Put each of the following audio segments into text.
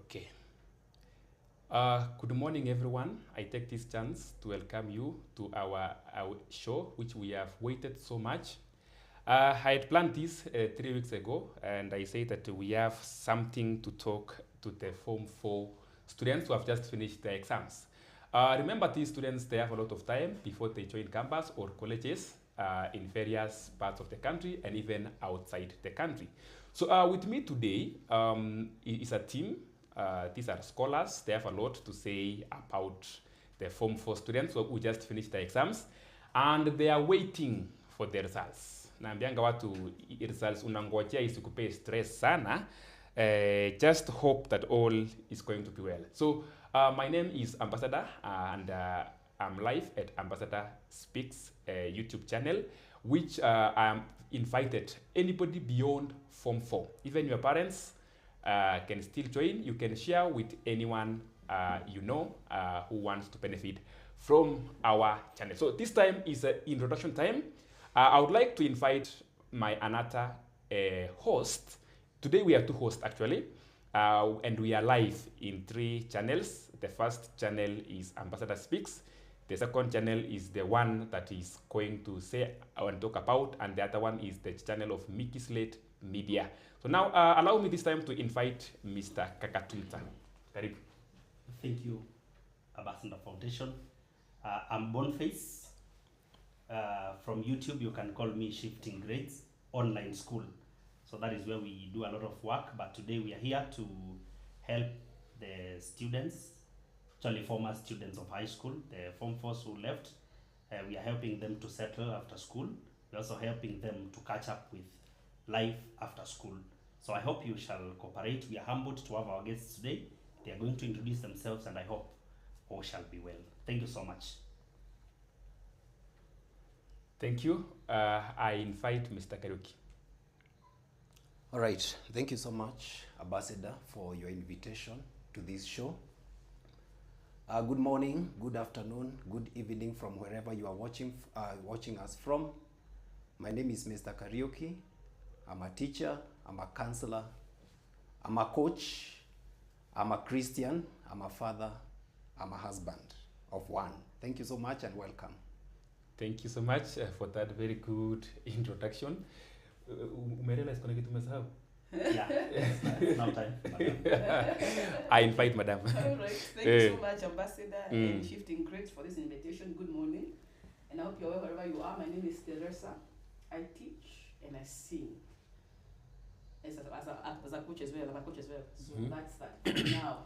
Okay. Good morning, everyone. I take this chance to welcome you to our show, which we have waited so much. I had planned this 3 weeks ago, and I say that we have something to talk to the Form 4 students who have just finished their exams. Remember, these students, they have a lot of time before they join campus or colleges in various parts of the country and even outside the country. So with me today is a team. These are scholars. They have a lot to say about the Form 4 students who just finished their exams, and they are waiting for the results. Naambianga watu results unangojea isikupee stress sana. Just hope that all is going to be well. So my name is Ambassador, and I'm live at Ambassador Speaks YouTube channel, which I'm invited anybody beyond Form 4. Even your parents can still join. You can share with anyone you know who wants to benefit from our channel. So this time is an introduction time. I would like to invite my another host. Today we have two hosts actually, and we are live in 3 channels. The first channel is Ambassador Speaks. The second channel is the one that is going to say and talk about, and the other one is the channel of Kcse Media. So now allow me this time to invite Mr. Kakatunta. Karibu. Thank you, Ambassador Foundation. I'm Boniface. From YouTube, you can call me Shifting Grades Online School. So that is where we do a lot of work, but today we are here to help the students, actually former students of high school, the Form 4s who left. We are helping them to settle after school. We're also helping them to catch up with life after school. So I hope you shall cooperate. We are humbled to have our guests today. They are going to introduce themselves, and I hope all shall be well. Thank you so much. Thank you. I invite Mr. Kariuki. All right, thank you so much, Ambassador, for your invitation to this show. Good morning, good afternoon, good evening from wherever you are watching us from. My name is Mr. Kariuki. I'm a teacher, I'm a counselor, I'm a coach, I'm a Christian, I'm a father, I'm a husband of one. Thank you so much and welcome. Thank you so much for that very good introduction. Umerealize kuna kitu umesahau? Yeah, now time. I invite Madam. All right, thank you so much, Ambassador and Shifting Grades, for this invitation. Good morning, and I hope you're well wherever you are. My name is Teresa. I teach and I sing. As a coach as well, I'm a coach as well. So that's that. Now,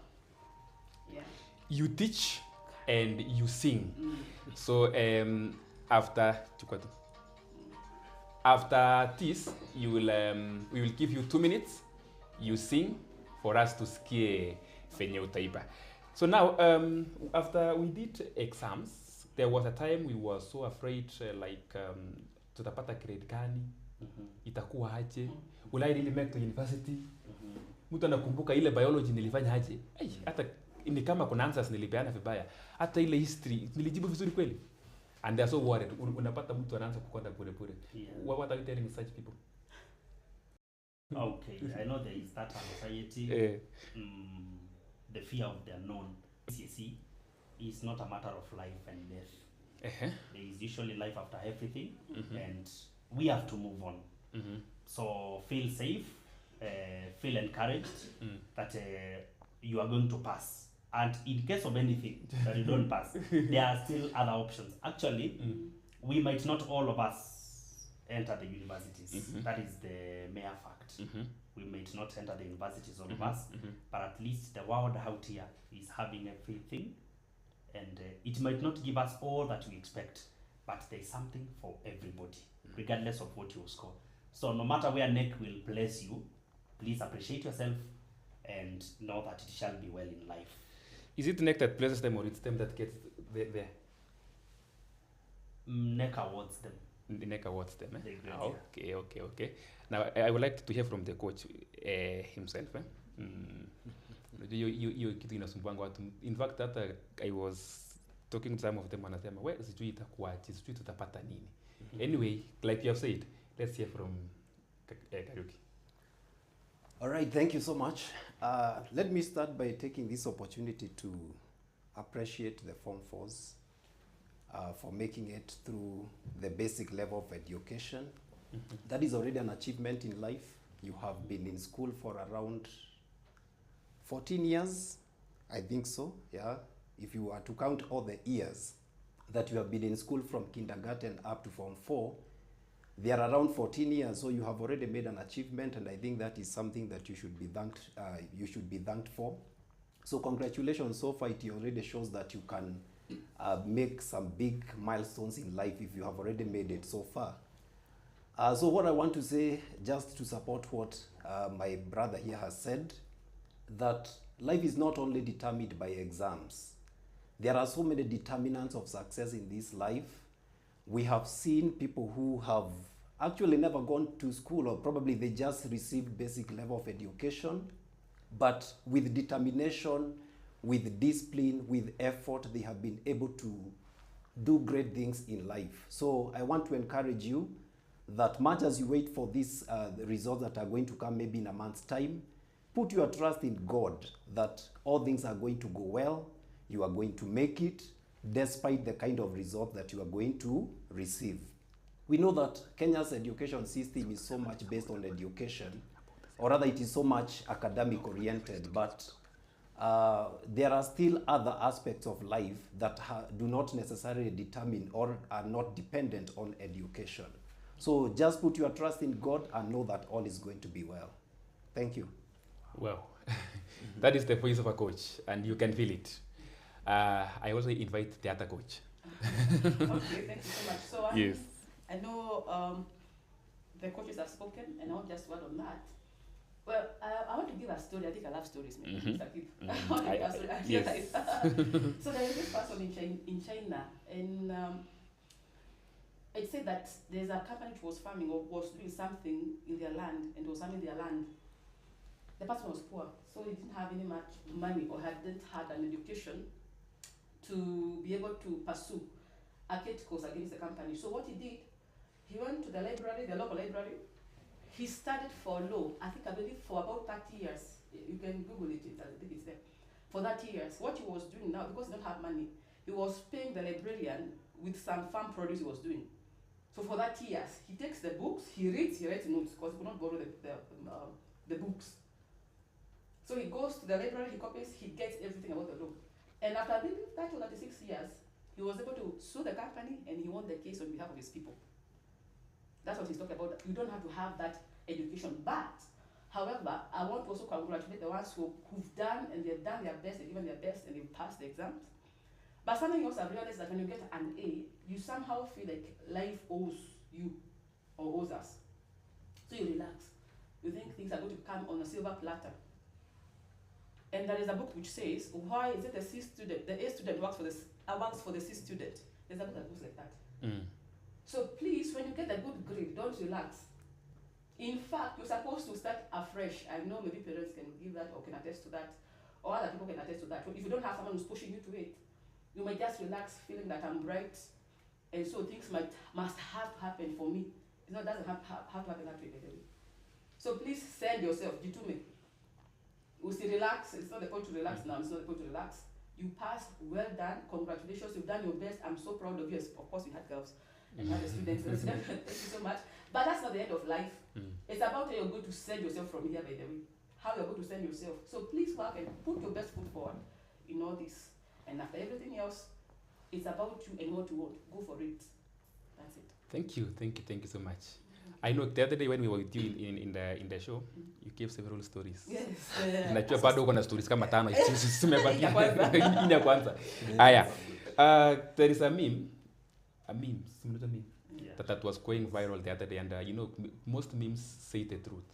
yeah. You teach and you sing. So after this, you will we will give you 2 minutes. You sing for us to scare Fenye Utaiba. So now, after we did exams, there was a time we were so afraid, tutapata grade gani, itakuwa aje, will I really make to university? Mtu anakumbuka ile biology nilifanya aje? Hata ni kama kuna answers nilipeana vibaya. Hata ile history nilijibu vizuri kweli. And they are so worried. Unapata mtu anaanza kukonda pole pole. What are you telling such people? Okay, I know there is that anxiety, the fear of the unknown. Kcse is not a matter of life and death. There is usually life after everything, and we have to move on. So feel safe, feel encouraged that you are going to pass. And in case of anything that you don't pass, there are still other options. Actually, we might not all of us enter the universities. That is the mere fact. We might not enter the universities, all of us, but at least the world out here is having everything. And it might not give us all that we expect, but there is something for everybody, regardless of what you score. So no matter where neck will place you, please appreciate yourself and know that it shall be well in life. Is it neck that places them, or it's them that gets there? Neck awards them. The neck awards them. Grades, Okay. Now I would like to hear from the coach himself. You kitu inasumbuanga watu. In fact, that I was talking to some of them, wanasema wewe sijui itakuaje, sijui tutapata nini. Anyway, like you have said, let's hear from Kariuki. All right, thank you so much. Let me start by taking this opportunity to appreciate the Form 4s for making it through the basic level of education. That is already an achievement in life. You have been in school for around 14 years, I think so, yeah. If you were to count all the years that you have been in school from kindergarten up to Form 4, they are around 14 years, so you have already made an achievement, and I think that is something that you should be thanked for. So congratulations, so far it already shows that you can make some big milestones in life if you have already made it so far. So what I want to say, just to support what my brother here has said, that life is not only determined by exams. There are so many determinants of success in this life. We have seen people who have actually never gone to school, or probably they just received basic level of education, but with determination, with discipline, with effort, they have been able to do great things in life. So I want to encourage you that much as you wait for these results that are going to come maybe in a month's time, put your trust in God that all things are going to go well, you are going to make it, despite the kind of result that you are going to receive. We know that Kenya's education system is so much based on education, or rather it is so much academic oriented, but there are still other aspects of life that do not necessarily determine or are not dependent on education. So just put your trust in God and know that all is going to be well. Thank you. Wow, that is the voice of a coach, and you can feel it. I also invite the other coach. Okay, thank you so much. So yes. I know the coaches have spoken, and I'll just word on that. Well, I want to give a story. I think I love stories, maybe. I want to give a story. Yes. So there is this person in China, and it said that there's a company which was farming or was doing something in their land, and was farming their land. The person was poor, so he didn't have any much money or hadn't had an education to be able to pursue a case course against the company. So what he did, he went to the library, the local library. He studied for law, I believe for about 30 years. You can Google it, I think it's there. For 30 years. What he was doing now, because he don't have money, he was paying the librarian with some farm produce he was doing. So for 30 years, he takes the books, he reads, he writes notes, because he could not borrow the books. So he goes to the library, he copies, he gets everything about the law. And after I believe 30 or 36 years, he was able to sue the company, and he won the case on behalf of his people. That's what he's talking about. You don't have to have that education. But, however, I want to also congratulate the ones who've done, and they've done their best, they've given their best, and they've passed the exams. But something else I've realized that when you get an A, you somehow feel like life owes you or owes us. So you relax. You think things are going to come on a silver platter. And there is a book which says, why is it the C student, the A student works for the C student? There's a book that goes like that. So please, when you get a good grade, don't relax. In fact, you're supposed to start afresh. I know maybe parents can give that or can attest to that, or other people can attest to that. If you don't have someone who's pushing you to it, you might just relax, feeling that I'm bright, and so things must have to happen for me. It doesn't have to happen that way, by the way. So please send yourself, jitume. We still relax. It's not the point to relax now. It's not the point to relax. You passed. Well done. Congratulations. You've done your best. I'm so proud of you. Of course, we had girls and had the students. Thank you so much. But that's not the end of life. It's about how you're going to send yourself from here, by the way. How you're going to send yourself. So please work and put your best foot forward in all this. And after everything else, it's about you and what you want. Go for it. That's it. Thank you so much. I know the other day when we were with you in the show, you gave several stories. Yes. Najua bado uko na stories kama 5 zimebakia. Ya kwanza. Aya. There is a meme, that was going viral the other day, and most memes say the truth.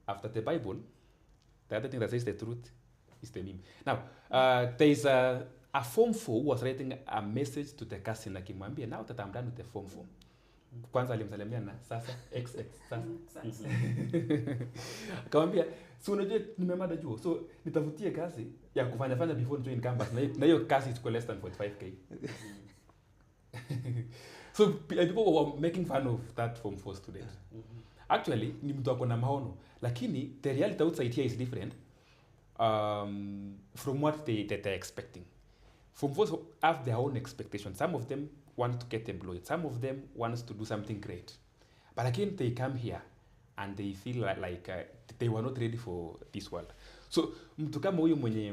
After the Bible, the other thing that says the truth is the meme. Now, there is a Form 4 who was writing a message to the Kcse akimwambia, now that I'm done with the Form 4. Kwanza alimsalimia na sasa XX sasa. Akamwambia, si unajua nimemada juu, so nitafutie kazi ya kufanya before join campus, na hiyo kazi is less than 45k. So people were making fun of that Form 4 student. Actually, ni mtu ako na maono. Lakini, the reality outside here is different from what they're expecting. Form 4s have their own expectations. Some of them want to get employed. Some of them want to do something great. But again, they come here and they feel like they were not ready for this world. So, mtu kama huyu mwenye,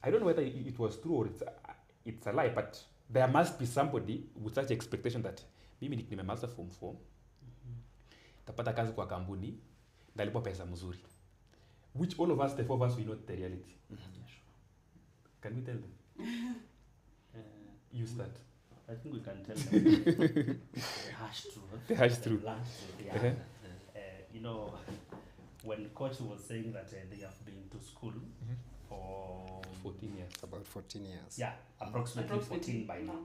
I don't know whether it was true or it's a lie, but there must be somebody with such expectation that mimi nimemaliza form 4, tapata kazi kwa kampuni, ndalipwa pesa mzuri. Which all of us, the 4 of us, we know the reality. Yeah, sure. Can we tell them? You start. I think we can tell them the harsh truth. The harsh truth. blunt truth, yeah. You know, when coach was saying that they have been to school for 14 years. About 14 years. yeah, approximately 14 by now.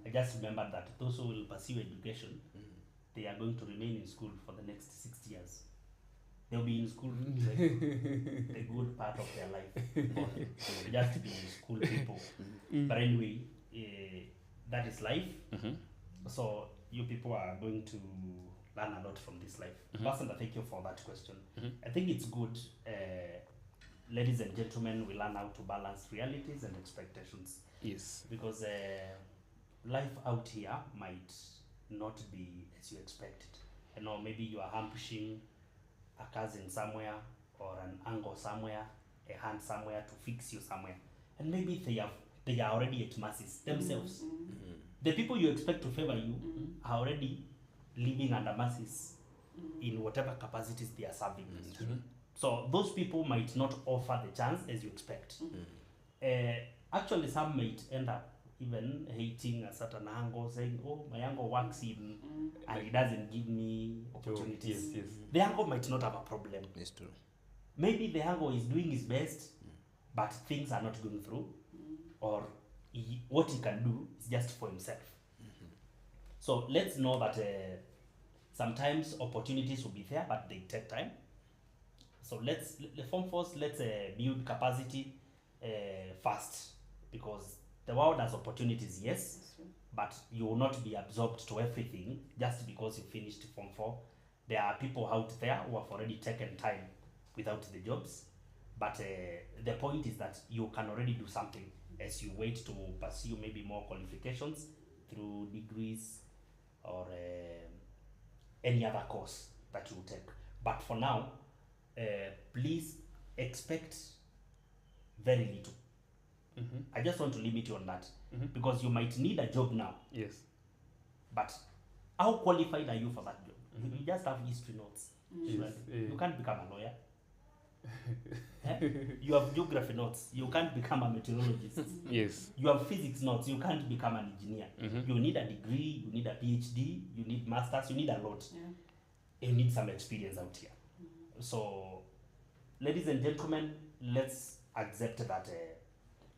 I just remember that those who will pursue education, they are going to remain in school for the next 6 years. They'll be in school like the good part of their life. Just to be in school people. But anyway, that is life. So you people are going to learn a lot from this life. Pastor, thank you for that question. I think it's good, ladies and gentlemen, we learn how to balance realities and expectations. Yes. Because life out here might not be as you expected. You know, maybe you are ambushing a cousin somewhere or an uncle somewhere, a hand somewhere to fix you somewhere. And maybe they are already at masses themselves. The people you expect to favor you are already living under masses in whatever capacities they are serving. So those people might not offer the chance as you expect. Actually, some might end up even hating a certain angle, saying, oh, my uncle works in and he doesn't give me opportunities. Yes. The uncle might not have a problem. It's true. Maybe the uncle is doing his best, but things are not going through, or what he can do is just for himself. So let's know that sometimes opportunities will be there, but they take time. So let's form force. Let's build capacity fast, because the world has opportunities, yes, but you will not be absorbed to everything just because you finished form 4. There are people out there who have already taken time without the jobs, but the point is that you can already do something as you wait to pursue maybe more qualifications through degrees or any other course that you take. But for now, please expect very little. I just want to limit you on that, because you might need a job now. Yes. But how qualified are you for that job? You just have history notes. Yes. You can't become a lawyer. You have geography notes. You can't become a meteorologist. Yes. You have physics notes. You can't become an engineer. You need a degree. You need a PhD. You need masters. You need a lot. You need some experience out here. So, ladies and gentlemen, let's accept that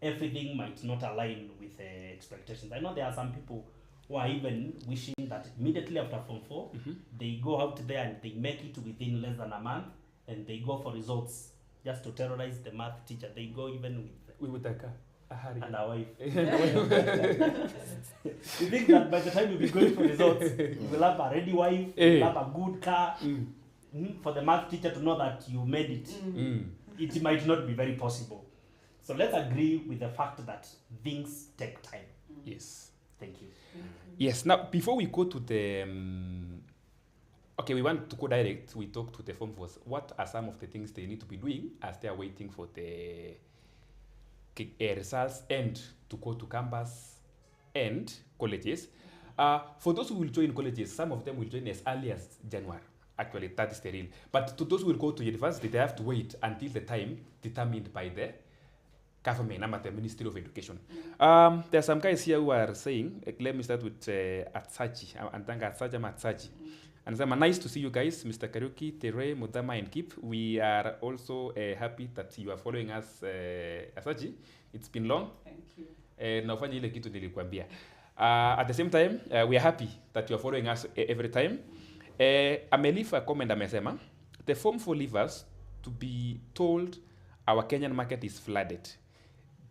everything might not align with expectations. I know there are some people who are even wishing that immediately after Form 4, they go out there and they make it within less than a month, and they go for results just to terrorize the math teacher. They go even with a car, a Harry, and a wife. You think that by the time you be going for results, you will have a ready wife, you will have a good car, for the math teacher to know that you made it. It might not be very possible. So let's agree with the fact that things take time. Yes. Thank you. Yes. Now, before we go to the okay, we want to go direct. We talk to the form force. What are some of the things they need to be doing as they are waiting for the results and to go to campus and colleges? For those who will join colleges, some of them will join as early as January. Actually, that is the real. But to those who will go to university, they have to wait until the time determined by the government, the Ministry of Education. There are some guys here who are saying, let me start with Atsaji. Antanga Atsaji, Atsaji. And so nice to see you guys, Mr. Kariuki, Tere, Mudama, and Kip. We are also happy that you are following us, Atsaji. It's been long. Thank you. Nafanya ile kitu nilikwambia. At the same time, we are happy that you are following us every time. Amelifa a comment amesema, the form for leavers to be told our Kenyan market is flooded.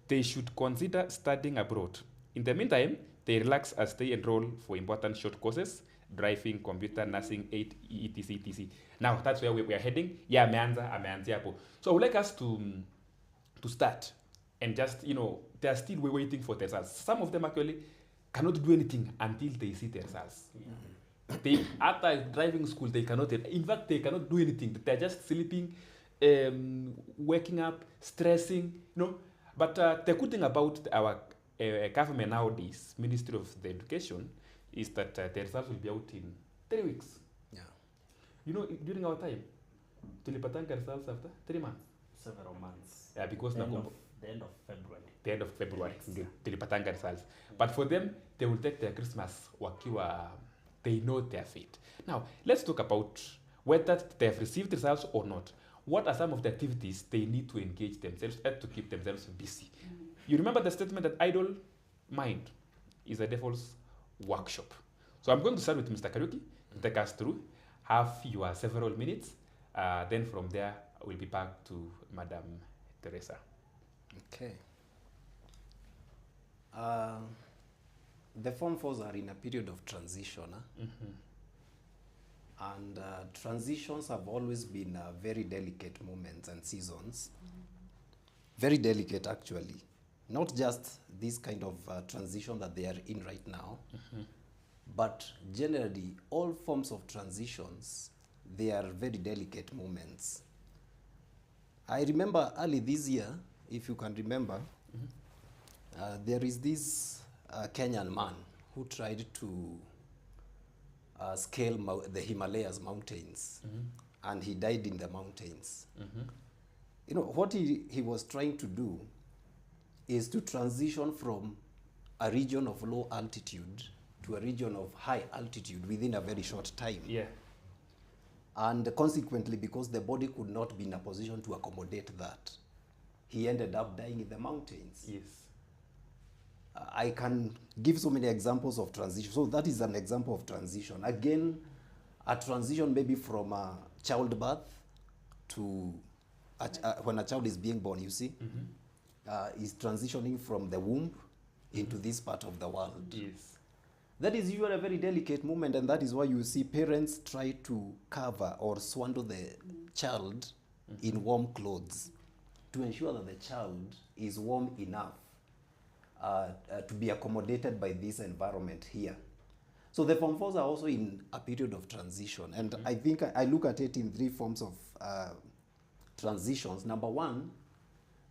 They should consider studying abroad. In the meantime, they relax as they enroll for important short courses driving, computer, nursing, etc, etc. Now that's where we are heading. Yeah, ameanzia hapo. So I would like us to start and just, they are still waiting for the results. Some of them actually cannot do anything until they see the results. They, after driving school, they cannot, in fact, they cannot do anything. They're just sleeping, waking up, stressing, But the good thing about our government nowadays, Ministry of the Education, is that the results will be out in 3 weeks. Yeah. During our time, tulipatanga results after 3 months. Several months. Yeah, because the end of February. The end of February, tulipatanga results. But for them, they will take their Christmas wakiwa, they know their fate. Now, let's talk about whether they have received results or not. What are some of the activities they need to engage themselves and to keep themselves busy? You remember the statement that idle mind is a devil's workshop. So I'm going to start with Mr. Kariuki to take us through, have your several minutes. Then from there, we'll be back to Madam Teresa. Okay. The Form 4s are in a period of transition. And transitions have always been very delicate moments and seasons. Very delicate, actually. Not just this kind of transition that they are in right now, but generally, all forms of transitions, they are very delicate moments. I remember early this year, if you can remember, there is this Kenyan man who tried to scale the Himalayas mountains, and he died in the mountains. What he was trying to do is to transition from a region of low altitude to a region of high altitude within a very short time. Yeah. And consequently, because the body could not be in a position to accommodate that, he ended up dying in the mountains. Yes. I can give so many examples of transition. So that is an example of transition. Again, a transition maybe from childbirth to when a child is being born, you see, is transitioning from the womb into this part of the world. Yes. That is usually a very delicate moment, and that is why you see parents try to cover or swaddle the child in warm clothes to ensure that the child is warm enough to be accommodated by this environment here. So the Form 4s are also in a period of transition, and I think I look at it in 3 forms of transitions. Number one,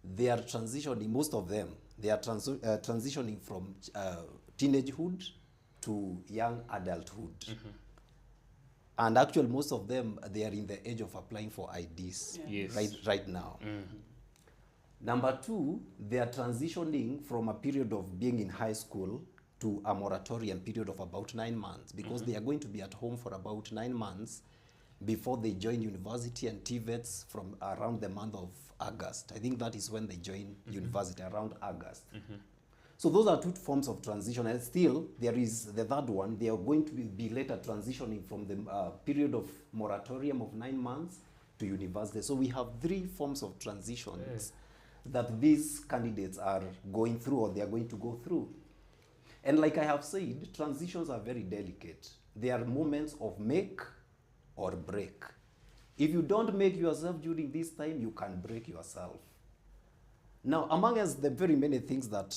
they are transitioning, most of them, they are transitioning from teenagehood to young adulthood. And actually, most of them, they are in the age of applying for IDs right now. Number two, they are transitioning from a period of being in high school to a moratorium period of about 9 months, because they are going to be at home for about 9 months before they join university and TVETs from around the month of August. I think that is when they join university, around August. So those are 2 forms of transition, and still there is the third one. They are going to be later transitioning from the period of moratorium of 9 months to university. So we have 3 forms of transitions that these candidates are going through, or they are going to go through. And like I have said, transitions are very delicate. They are moments of make or break. If you don't make yourself during this time, you can break yourself. Now, among us, the very many things that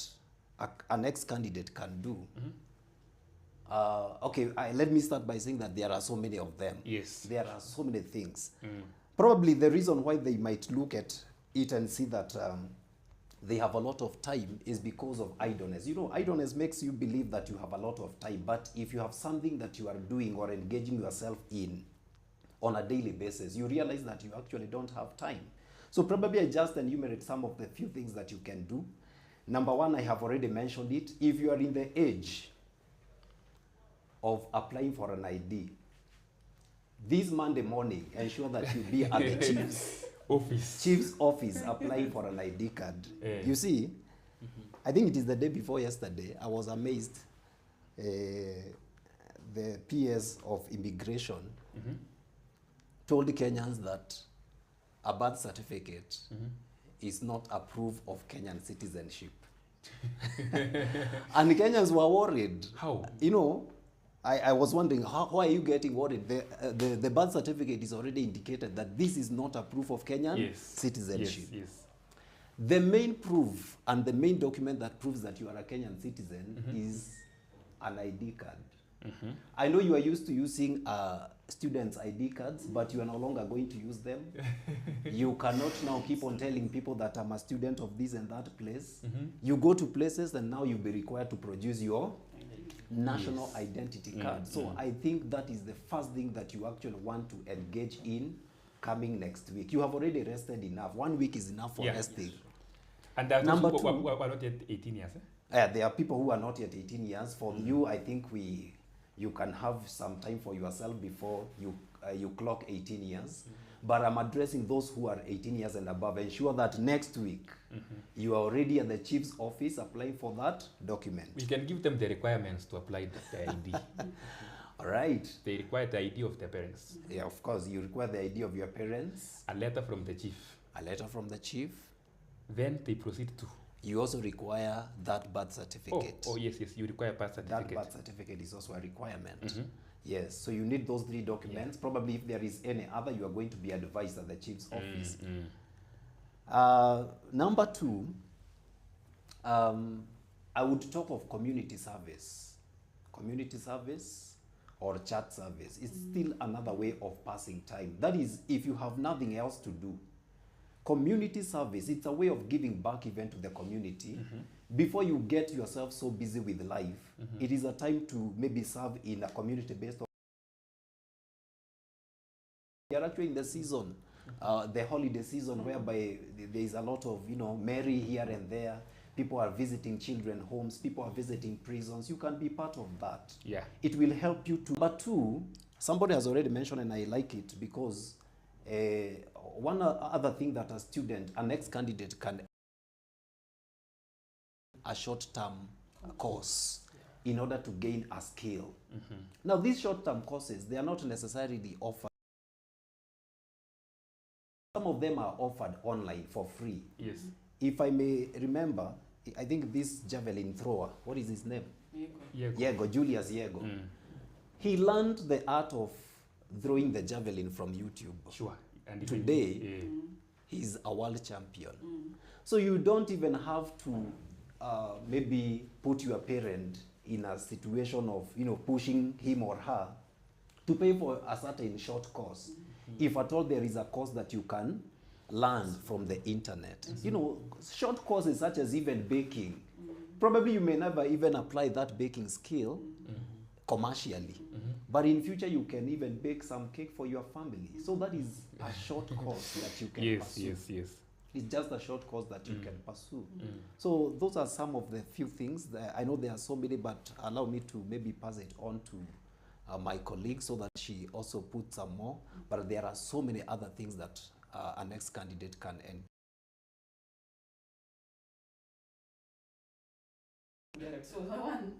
an ex-candidate can do, let me start by saying that there are so many of them. Yes. There are so many things. Probably the reason why they might look at it and see that they have a lot of time is because of idleness. Idleness makes you believe that you have a lot of time, but if you have something that you are doing or engaging yourself in on a daily basis, you realize that you actually don't have time. So probably I just enumerate some of the few things that you can do. Number one, I have already mentioned it. If you are in the age of applying for an this Monday morning, ensure that you be at the chief's office applying for an ID card. You see, I think it is the day before yesterday, I was amazed. The PS of immigration told Kenyans that a birth certificate is not a proof of Kenyan citizenship. And Kenyans were worried. How? I was wondering, why are you getting worried? The birth certificate is already indicated that this is not a proof of Kenyan citizenship. Yes, yes. The main proof and the main document that proves that you are a Kenyan citizen is an ID card. I know you are used to using students' ID cards, but you are no longer going to use them. You cannot now keep on telling people that I'm a student of this and that place. You go to places and now you'll be required to produce your national identity card. So I think that is the first thing that you actually want to engage in coming next week. You have already rested enough. 1 week is enough for resting. Yes. And there are Number those two, who are not yet 18 years. Eh? there are people who are not yet 18 years. For you, I think you can have some time for yourself before you clock 18 years. But I'm addressing those who are 18 years and above. Ensure that next week you are already at the chief's office applying for that document. We can give them the requirements to apply the ID. All right. They require the ID of their parents. Yeah, of course, you require the ID of your parents. A letter from the chief. A letter from the chief. Then they proceed to. You also require that birth certificate. Oh yes, you require birth certificate. That birth certificate is also a requirement. Yes, so you need those 3 documents. Probably if there is any other, you are going to be advised at the chief's office. Number 2, I would talk of community service. Community service or church service. It's still another way of passing time. That is, if you have nothing else to do. Community service, it's a way of giving back even to the community. Before you get yourself so busy with life, it is a time to maybe serve in a community-based. We are actually in the season, the holiday season, whereby there is a lot of, merry here and there. People are visiting children homes, people are visiting prisons. You can be part of that. Yeah. It will help you to. But 2, somebody has already mentioned, and I like it, because one other thing that a student, an ex-candidate can a short-term course in order to gain a skill. Now, these short-term courses, they are not necessarily offered. Some of them are offered online for free. Yes. If I may remember, I think this javelin thrower, what is his name? Yego, Julius Yego. He learned the art of throwing the javelin from YouTube. Sure. And today, he's a world champion. So you don't even have to maybe put your parent in a situation of, pushing him or her to pay for a certain short course. If at all there is a course that you can learn from the internet. Short courses such as even baking. Probably you may never even apply that baking skill commercially. But in future, you can even bake some cake for your family. So that is a short course that you can pursue. Yes. It's just a short course that you can pursue. So those are some of the few things. I know there are so many, but allow me to maybe pass it on to my colleague so that she also puts some more. But there are so many other things that a next candidate can end. So one,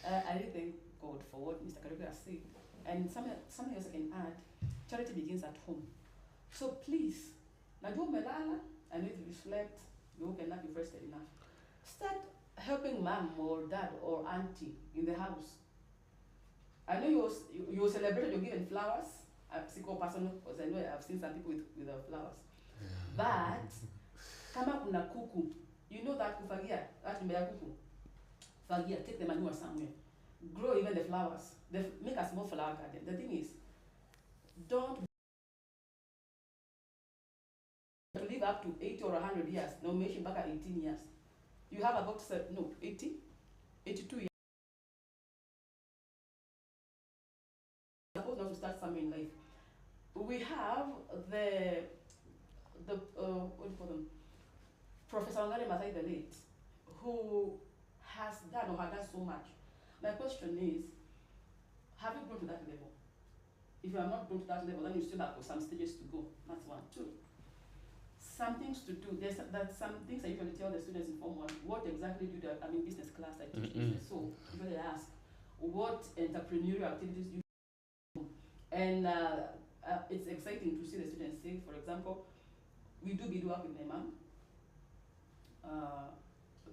I really thank God for what Mr. Karuga has said. And something else I can add, charity begins at home. So please, najua umelala, I know if you slept, you cannot be rested enough. Start helping mom or dad or auntie in the house. I know you celebrated, you're given flowers. I'm psycho personal because I know I've seen some people with flowers. But kama kuna kuku, you know that kufagia, that mbea kuku. Fagia, take the manure somewhere. Grow even the flowers. Make a small flower garden. The thing is, don't to live up to 80 or 100 years. No, mention back at 18 years. You have about 80, 82 years. You're supposed not to start somewhere in life. We have the what do you call them? Professor Wangari Maathai the late, who has done or had done so much. My question is, have you grown to that level? If you have not grown to that level, then you still have some stages to go. That's 1. 2. Some things to do. There's some things I usually tell the students in Form 1. What exactly do you do? I'm in business class, I teach business. So usually I ask, what entrepreneurial activities do you do? And it's exciting to see the students say, for example, we do beadwork with my mom.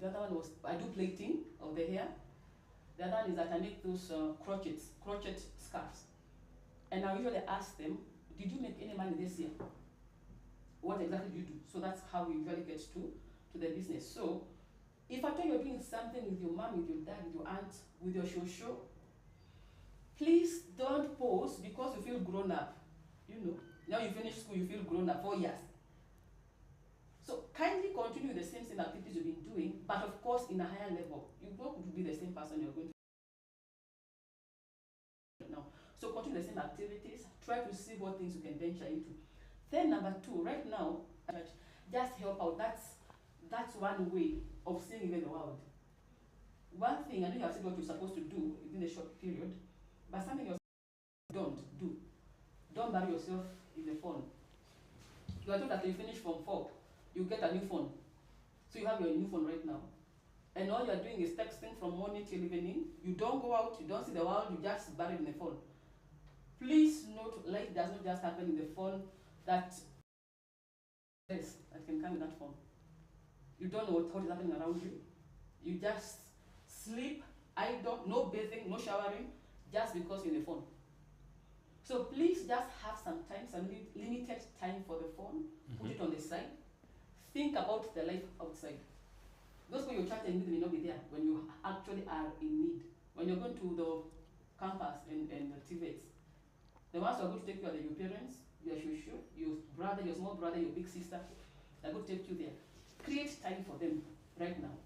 The other one was, I do plating of the hair. The other one is that I make those crochet scarves. And I usually ask them, did you make any money this year? What exactly do you do? So that's how we usually get to the business. So if I tell you're doing something with your mom, with your dad, with your aunt, with your shosho, please don't pause because you feel grown up. You know, now you finish school, you feel grown up, 4 years. So kindly continue the same activities you've been doing, but of course in a higher level. You both could be the same person you're going to now. So continue the same activities, try to see what things you can venture into. Then number 2, right now, just help out. That's one way of seeing even the world. One thing, I know you have said what you're supposed to do within a short period, but something you don't do. Don't bury yourself in the phone. You are told that you finish Form 4, you get a new phone. So you have your new phone right now. And all you are doing is texting from morning till evening. You don't go out, you don't see the world, you just bury in the phone. Please note, life does not just happen in the phone. That can come in that phone. You don't know what is happening around you. You just sleep, idle, no bathing, no showering, just because you're in the phone. So please just have some time, some limited time for the phone. Put it on the side. Think about the life outside. Those people you're chatting with may not be there when you actually are in need. When you're going to the campus and the TVETs, the ones who are going to take you are your parents, your shushu, your brother, your small brother, your big sister. They're going to take you there. Create time for them right now.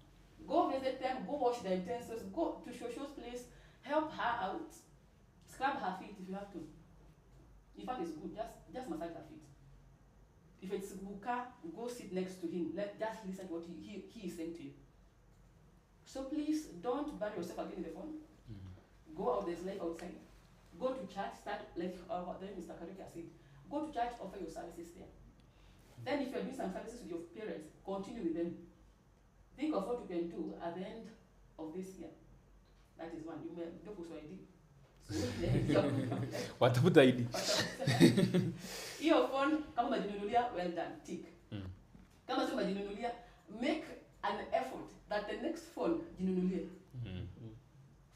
Go visit them, go wash their utensils, go to Shosho's place, help her out, scrub her feet if you have to. In fact, it's good, just massage her feet. If it's Buka, go sit next to him. Just listen to what he is saying to you. So please don't bury yourself again in the phone. Go out, there's life outside. Go to church, start like Mr. Kcse. Go to church, offer your services there. Then if you're doing some services with your parents, continue with them. Think of what you can do at the end of this year. That is one. You may do ID. What about the ID? Your phone, kama majinunulia, well done, tick. Kama sio majinunulia, make an effort that the next phone jinunulie.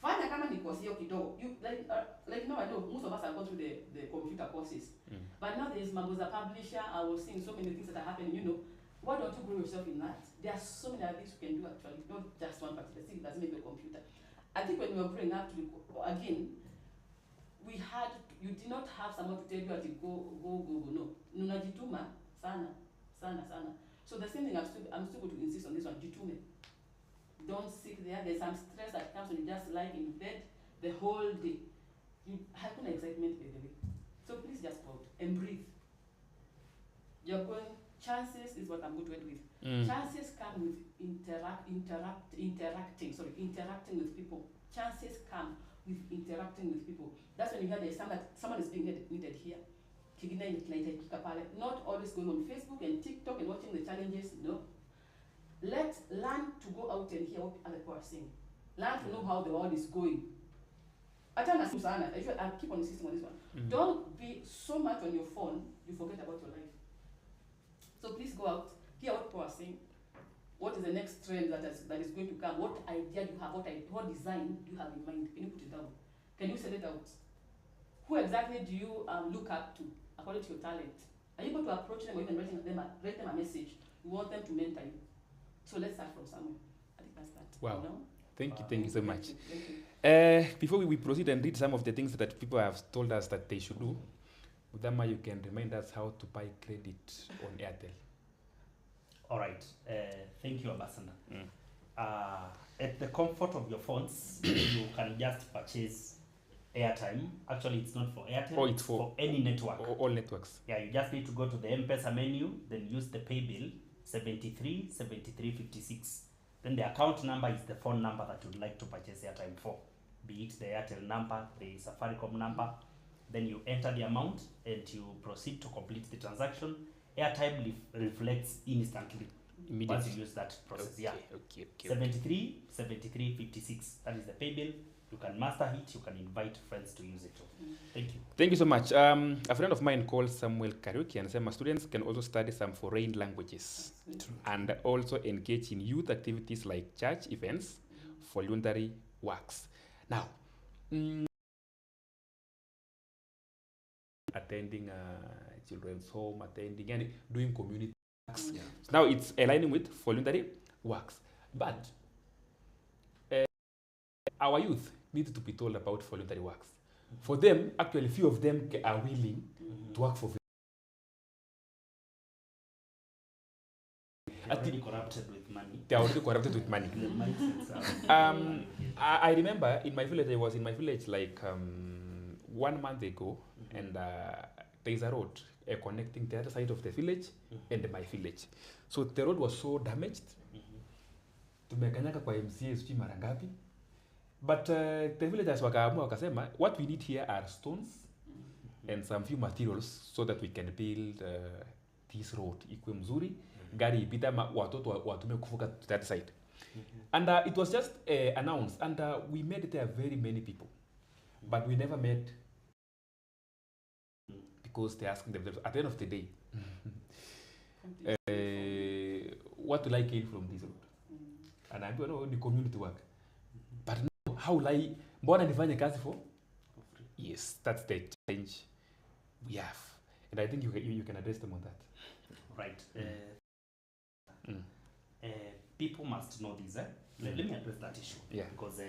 Fanya kama ni course hiyo kidogo. You like now I know most of us have gone through the computer courses. But now there is mambo za publisher. I was seeing so many things that are happening, you know. Why don't you grow yourself in that? There are so many other things you can do actually, not just one particular thing. It doesn't make a computer. I think when we were growing up, again, you did not have someone to tell you to go. No. Nunajituma sana. So the same thing, I'm still going to insist on this one, jitume. Don't sit there. There's some stress that comes when you just lie in bed the whole day. You have no excitement by the way. So please just go out and breathe. You're going, chances is what I'm going to end with. Chances come with interacting with people. Chances come with interacting with people. That's when you hear there's someone is being needed here. Not always going on Facebook and TikTok and watching the challenges, no. Learn to go out and hear what other people are saying. Learn to know how the world is going. I keep on insisting on this one. Don't be so much on your phone, you forget about your life. So please go out, hear what people are saying. What is the next trend that is going to come? What idea do you have? What design do you have in mind? Can you put it down? Can you set it out? Who exactly do you look up to according to your talent? Are you able to approach them or even write them a message? You want them to mentor you. So let's start from somewhere. I think that's that. Wow. You know? Thank you so much. Thank you. Before we proceed and read some of the things that people have told us that they should do, Udama, you can remind us how to buy credit on Airtel. All right. Thank you, Ambassador. At the comfort of your phones, you can just purchase airtime. Actually, it's not for Airtel. It's for any network. All networks. Yeah, you just need to go to the M-Pesa menu, then use the pay bill 737356. Then the account number is the phone number that you'd like to purchase airtime for. Be it the Airtel number, the Safaricom number. Then you enter the amount and you proceed to complete the transaction. Airtime reflects instantly once you use that process. Okay. 737356. That is the pay bill. You can master it. You can invite friends to use it too. Thank you. Thank you so much. A friend of mine called Samuel Kariuki and said, my students can also study some foreign languages and also engage in youth activities like church events, voluntary works. Now, attending children's home, attending and doing community works. Yeah. So now it's aligning with voluntary works. But our youth need to be told about voluntary works. For them, actually, few of them are willing to work for free. They're already corrupted with money. They are already corrupted with money. The mindsets are I remember in my village, I was in my village like 1 month ago, and there is a road connecting the other side of the village and my village. So the road was so damaged. Tumekanyaga kwa MCA sijui mara ngapi. But the villagers wakaamua wakasema, what we need here are stones and some few materials so that we can build this road ikuwe mzuri, gari ipita, watoto watume kuvuka to that side. And it was just announced, and we met there very many people, but we never met because they asked themselves at the end of the day, what will I gain from this road? And I go, no, the community work. But no, how will I, mbona nifanye kazi for? Yes, that's the challenge we have. And I think you can address them on that. right. People must know this. Let me address that issue. Yeah. Because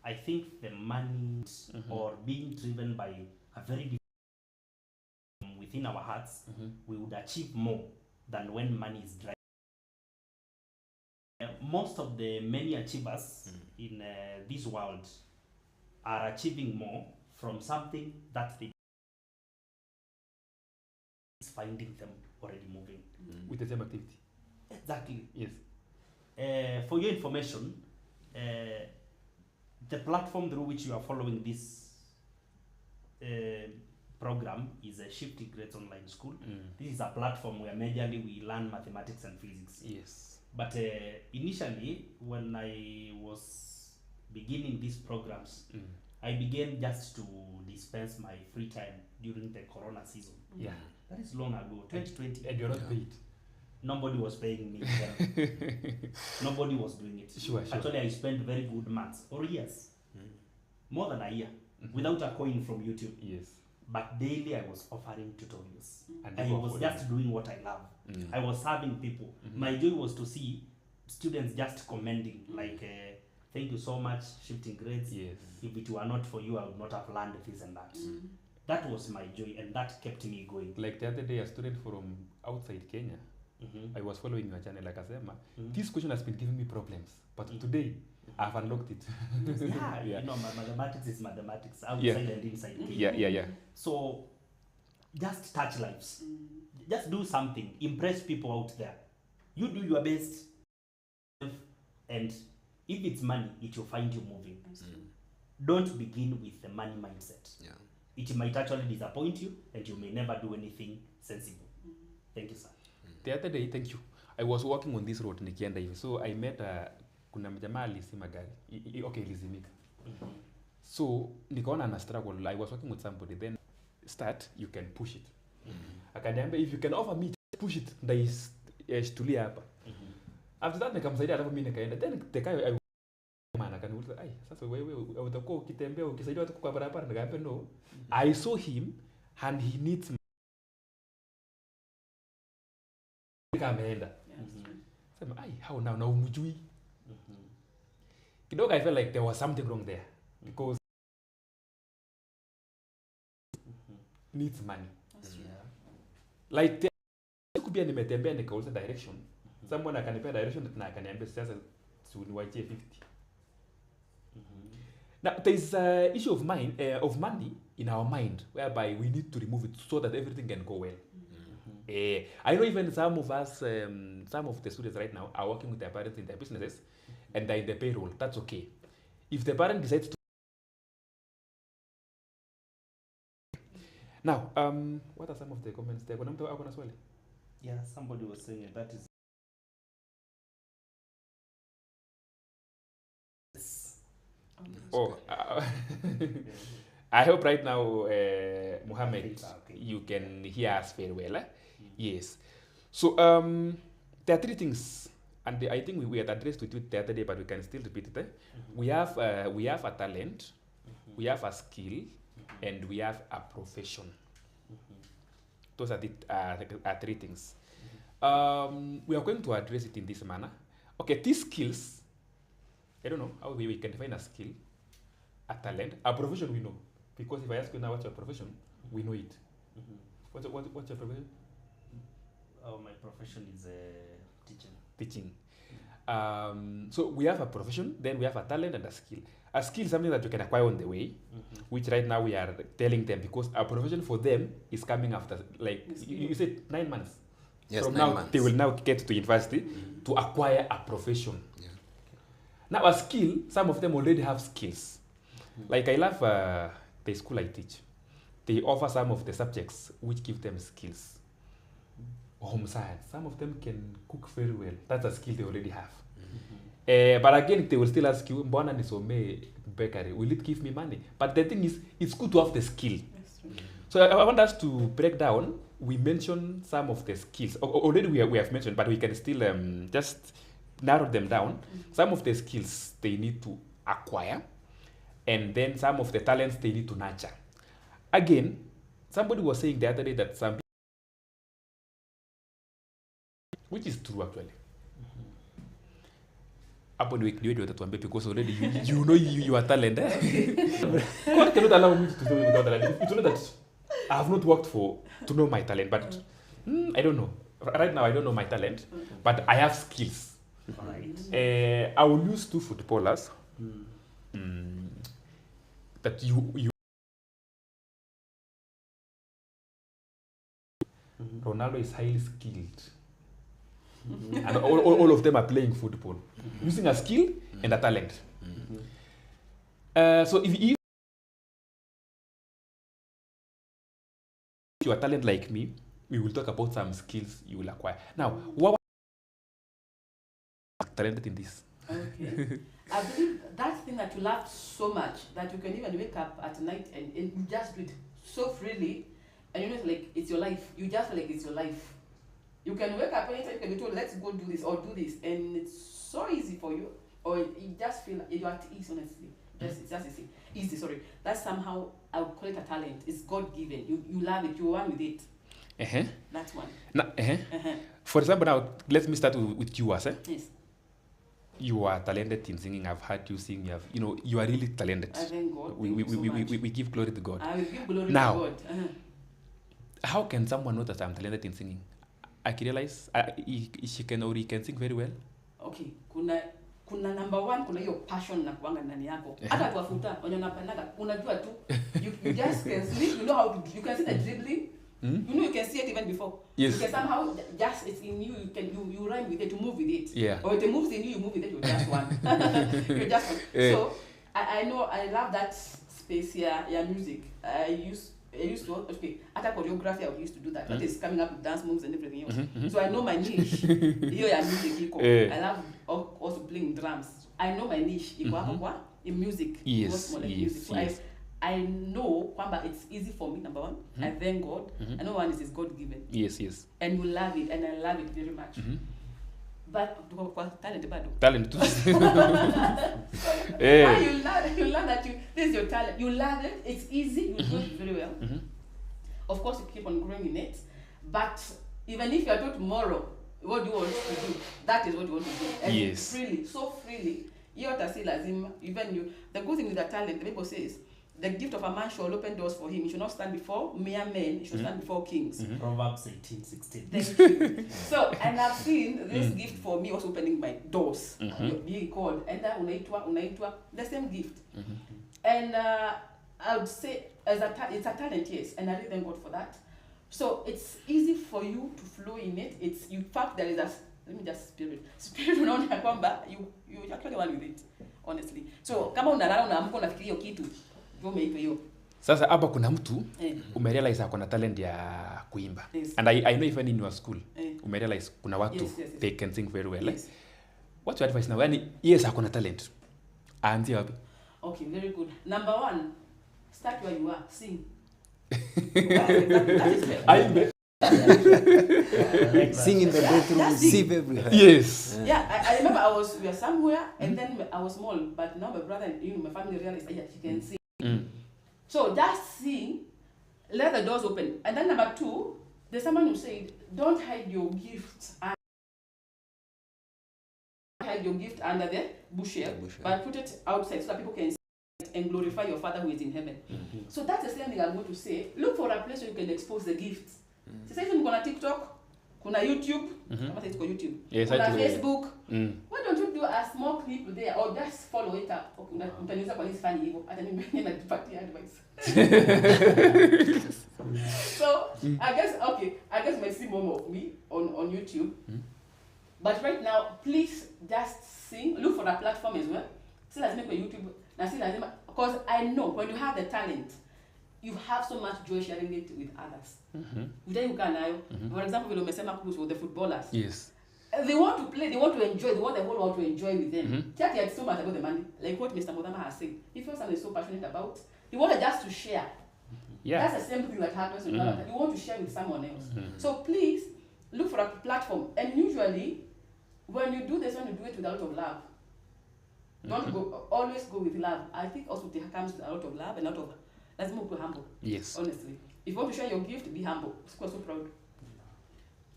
I think the money or being driven by a very big within our hearts, we would achieve more than when money is driving. Most of the many achievers in this world are achieving more from something that they is finding them already moving. With the same activity. Exactly. Yes. For your information, the platform through which you are following this program is a Shifting Grades Online School. This is a platform where majorly we learn mathematics and physics. Yes. But initially, when I was beginning these programs, I began just to dispense my free time during the Corona season. Yeah. That is long ago, 2020. And you're not paid. Nobody was paying me. Nobody was doing it. Sure. Actually, I spent very good months or years, more than a year, without a coin from YouTube. Yes. But daily I was offering tutorials. And I was just doing what I love. I was serving people. My joy was to see students just commenting like, thank you so much, Shifting Grades. Yes. If it were not for you, I would not have learned this and that. That was my joy, and that kept me going. Like the other day, a student from outside Kenya, I was following your channel, like Asema, this question has been giving me problems, but today I've unlocked it. Yeah, you know, mathematics is mathematics, outside and inside. Yeah. So just touch lives. Just do something. Impress people out there. You do your best, and if it's money, it will find you moving. Don't begin with the money mindset. Yeah. It might actually disappoint you, and you may never do anything sensible. Thank you, sir. The other day, thank you. I was walking on this road nikienda hivi. So I met kuna jamaa alisima gari. Okay, ilizimika. So nikaona ana struggle. I was working with somebody. Then start, you can push it. Akaniambia, if you can offer me, push it. Ndaishtulia hapa. After that nikamsaidia, alafu mimi nikaenda. Then tekayo maana kaniuliza, ai sasa wewe utakuwa ukitembea ukisaidia watu kwa barabara? Nikamwambia no. I saw him and he needs ameenda. Sema, ai how now na umjui. Kidogo I felt like there was something wrong there because needs money. Like siku pia nimetembea nikauliza direction. Someone akanipea direction na akaniambia sasa uniwachie 50. Now there is a issue of money in our mind whereby we need to remove it so that everything can go well. I know even some of us, some of the students right now are working with their parents in their businesses and they're in the payroll. That's okay. If the parent decides to... Now, what are some of the comments there? Yeah, somebody was saying that is... Oh, I hope right now, Muhammad, you can hear us very well. Yes. So, there are three things and I think we had addressed it the other day, but we can still repeat it. We have a talent, we have a skill, and we have a profession. Those are the three things. We are going to address it in this manner. Okay, these skills, I don't know how we can define a skill, a talent, a profession we know. Because if I ask you now what's your profession, we know it. What's your profession? Oh, my profession is teaching. Teaching. So we have a profession, then we have a talent and a skill. A skill is something that you can acquire on the way, which right now we are telling them, because our profession for them is coming after, like, you said 9 months. Yes, From 9 now, months. they will now get to university to acquire a profession. Yeah. Now, a skill, some of them already have skills. Like I love the school I teach. They offer some of the subjects which give them skills. Home science, some of them can cook very well. That's a skill they already have. But again, they will still ask you, Mbona nisome bakery, will it give me money? But the thing is, it's good to have the skill. So I want us to break down. We mentioned some of the skills. Already we have mentioned, but we can still just narrow them down. Some of the skills they need to acquire, and then some of the talents they need to nurture. Again, somebody was saying the other day that some people, which is true actually. Hapo ndio watatuambia, because already you know you are talent. God cannot allow me to do without talent. You know that I have not worked to know my talent, but I don't know. Right now I don't know my talent, but I have skills. Right. I will use 2 footballers that you Ronaldo is highly skilled. And all of them are playing football. Using a skill and a talent. So if you are a talent like me, we will talk about some skills you will acquire. Now, what are talented in this? Okay. I believe that thing that you love so much that you can even wake up at night and you just do it so freely, and you know, it's like it's your life. You just feel like it's your life. You can wake up anytime, you can be told, let's go do this or do this, and it's so easy for you, or you just feel like you're at ease, honestly. It's just easy, sorry. That's somehow, I would call it a talent. It's God-given. You love it, you're one with it. That's one. For example, now, let me start with you, Ase. Yes. You are talented in singing. I've heard you sing. You are really talented. I thank God. We give glory to God. I will give glory now, to God. How can someone know that I'm talented in singing? I can realize she can or he can sing very well. Okay, kuna number one, kuna hiyo passion na kuanga ndani yako. Hata tuwafuta wenye unapendaga, unajua tu. You just can sleep, you know how to, you can see the dribbling. You know, you can see it even before. Yes. You can somehow just, it's in you, you rhyme with it, you move with it. Yeah. Or if it moves in you move with it, you're just one. You're just one. So I know, I love that space here, music. I used to, okay, after choreography I used to do that. That is coming up with dance moves and everything else. So I know my niche. Hiyo ya music iko. I love also playing drums. I know my niche iko hapo in music. Yes. Music. So I know kwamba it's easy for me, number one. I thank God. I know one is God given. Yes. And you love it, and I love it very much. But talent bado. Talent too. You learn that this is your talent. You love it. It's easy. You do it very well. Of course, you keep on growing in it. But even if you are told tomorrow, what do you want to do? That is what you want to do. And yes. Freely, so freely. You have to say lazima. Even you. The good thing with the talent, the Bible says, the gift of a man shall open doors for him. He should not stand before mere men. He should stand before kings. Proverbs 18:16. Thank you. So, and I've seen this gift for me also opening my doors. Being called. And that unaitwa, the same gift. And I would say, it's a talent, yes. And I really thank God for that. So, it's easy for you to flow in it. It's, in fact, there is a, let me just spirit unaona kwamba you actually one with it, honestly. So, kama unalala unaamka unafikiria kitu, hiyo. Sasa hapa kuna mtu umerealize akona talent ya kuimba. Yes. And I know even in your school umerealize kuna watu they can sing very well. Yes. What's your advice now? Yani yes akona talent. Aanzie wapi? Okay, very good. Number one, start where you are, sing. That is fair. Sing in the bedroom, receive everywhere. Yes. Yeah, I remember we were somewhere, and then I was small, but now my brother and my family realized, yeah, she can sing. So just sing, let the doors open. And then number 2, there's someone who said, don't hide your gift. Hide your gift under the bushel, but put it outside so that people can see it and glorify your Father who is in heaven. So that's the same thing I'm going to say. Look for a place where you can expose the gifts. Sasa hivi kuna TikTok, kuna YouTube, kama it's called YouTube, Yes, kuna actually. Facebook. Why don't you do a small clip there or just follow it up? Okay, utaniuliza kwa nini sifanyi hivyo? Hata mimi mwenyewe najipatia advice. So I guess you might see more of me on YouTube. But right now, please just sing. Look for a platform as well. See, let's make a YouTube. Because I know when you have the talent, you have so much joy sharing it with others. For example, when umesema kuhusu the footballers. Yes. They want to play, they want to enjoy, they want the whole world to enjoy with them. Chat had so much about the money. Like what Mr. Modama has said. If you're something so passionate about, you want just to share. Yeah. That's the same thing that happens with other. You want to share with someone else. So please look for a platform. And usually, when you do this one, you do it with a lot of love. Don't always go with love. I think also it comes with a lot of love and a lot of, let's move to humble. Yes. Honestly. If you want to share your gift, be humble. Because so proud.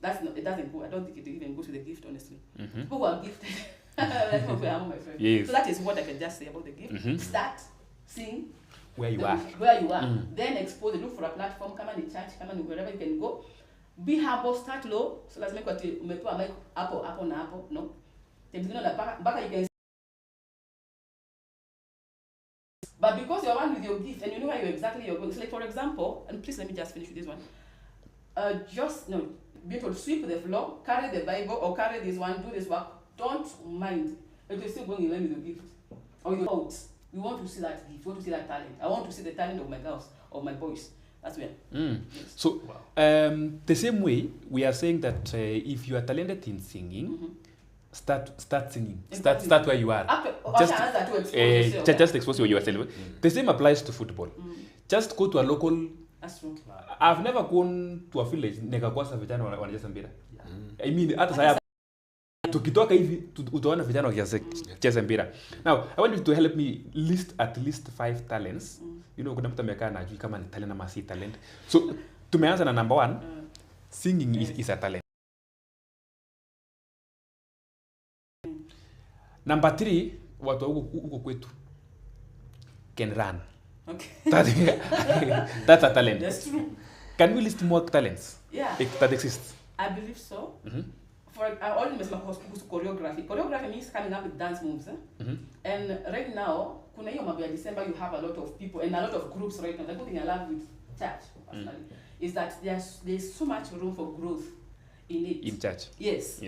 It doesn't go. I don't think it even goes with the gift, honestly. People who are gifted. Let's move to humble, my friend. Yes. So that is what I can just say about the gift. Start, sing. Where you are. Where you are. Then expose it. Look for a platform. Come on in church. Come on wherever you can go. Be humble, start low. So let's make what umepewa mic hapo na hapo, no. Tembea na baka you can. But because you're one with your gift and you know where you're going. It's like, for example, and please let me just finish with this one. Be able to sweep the floor, carry the Bible, or carry this one, do this work. Don't mind. If you're still going in line with your gift, or you're out, you want to see that gift, you want to see that talent. I want to see the talent of my girls, or my boys. That's where. Yes. So, the same way, we are saying that if you are talented in singing, start singing. Start where you are. Just expose yourself. The same applies to football. Just go to a local. That's true. I've never gone to a village nikakosa vijana wanacheza mpira. I mean, hata sasa tukitoka hivi utaona vijana wakicheza mpira. Now, I want you to help me list at least 5 talents. You know, kuna mtu amekaa na ajui kama ni talent ama si talent. So, tumeanza na number 1. Singing is a talent. Number 3, watu huko kwetu can run. Okay. That's a talent. That's true. Can we list more talents? Yeah. That exist? I believe so. I already mentioned choreography. Choreography means coming up with dance moves. And right now, kuna hiyo mambo ya December, you have a lot of people and a lot of groups right now. The good thing I love with church, personally, is that there's so much room for growth in it. In church? Yes.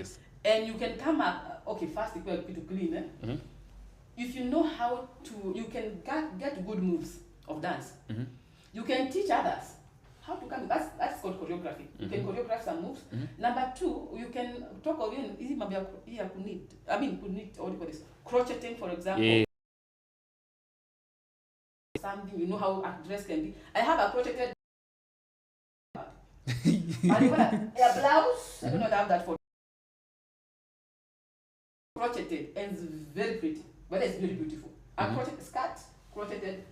And you can come up, first you have to clean. If you know how to, you can get good moves of dance. You can teach others how to come. That's called choreography. You can choreograph some moves. Number 2, you can talk of crocheting, for example. Yeah. Something, you know how a dress can be. I have a crocheted a blouse. I don't know if I have that for crocheted and it's very pretty. But it's very beautiful. A crocheted skirt, crocheted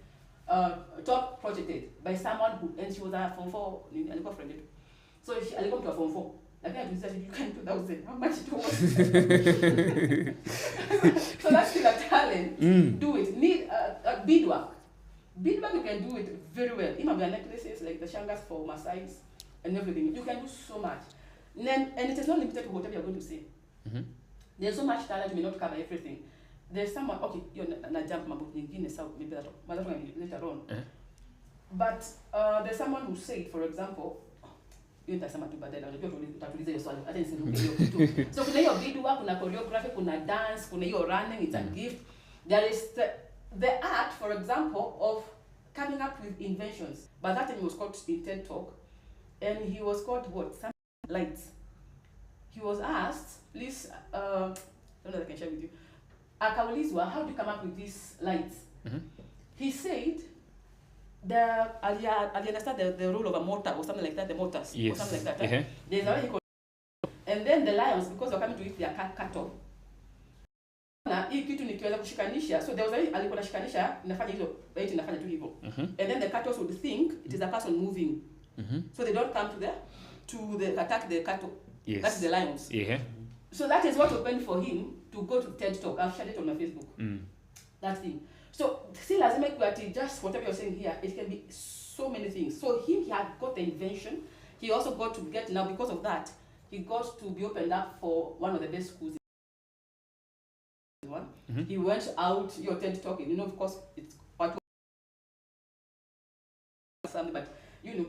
top crocheted by someone who, and she was a Form 4, alikuwa friend yetu. So alikuwa mtu wa Form 4. Lakini atuliza you can 2000. How much it was? So that's still a talent. Do it. Need beadwork. Beadwork you can do it very well. Even your necklaces like the shangas for Maasais and everything. You can do so much. And it is not limited to whatever you're going to say. There's so much talent, you may not cover everything. There's someone, you're not jump mambo nyingine, so maybe that later on. But there's someone who said, for example, so kuna hiyo beadwork, kuna choreography, kuna dance, kuna hiyo running, it's a gift. There is the art, for example, of coming up with inventions. But that time was called in TED Talk, and he was called what? Some lights. He was asked, please, I don't know if I can share with you. Akaulizwa, how do you come up with these lights? He said, I understand the rule of a mortar or something like that, the mortars or something like that. There's a way he called. And then the lions, because they're coming to eat their cattle. Na hii kitu nikiweza kushikanisha, so there was a alikuwa anashikanisha inafanya hilo, bait inafanya tu hivyo. And then the cattle would think it is a person moving. So they don't come to the attack the cattle. That's the lions. So that is what opened for him to go to TED Talk. I've shared it on my Facebook. That thing. So see, lazima ikuati just whatever you're saying here, it can be so many things. So he had got the invention. He also got to get, now because of that, he got to be opened up for one of the best schools. He went out, your TED talking, of course, it's what something, but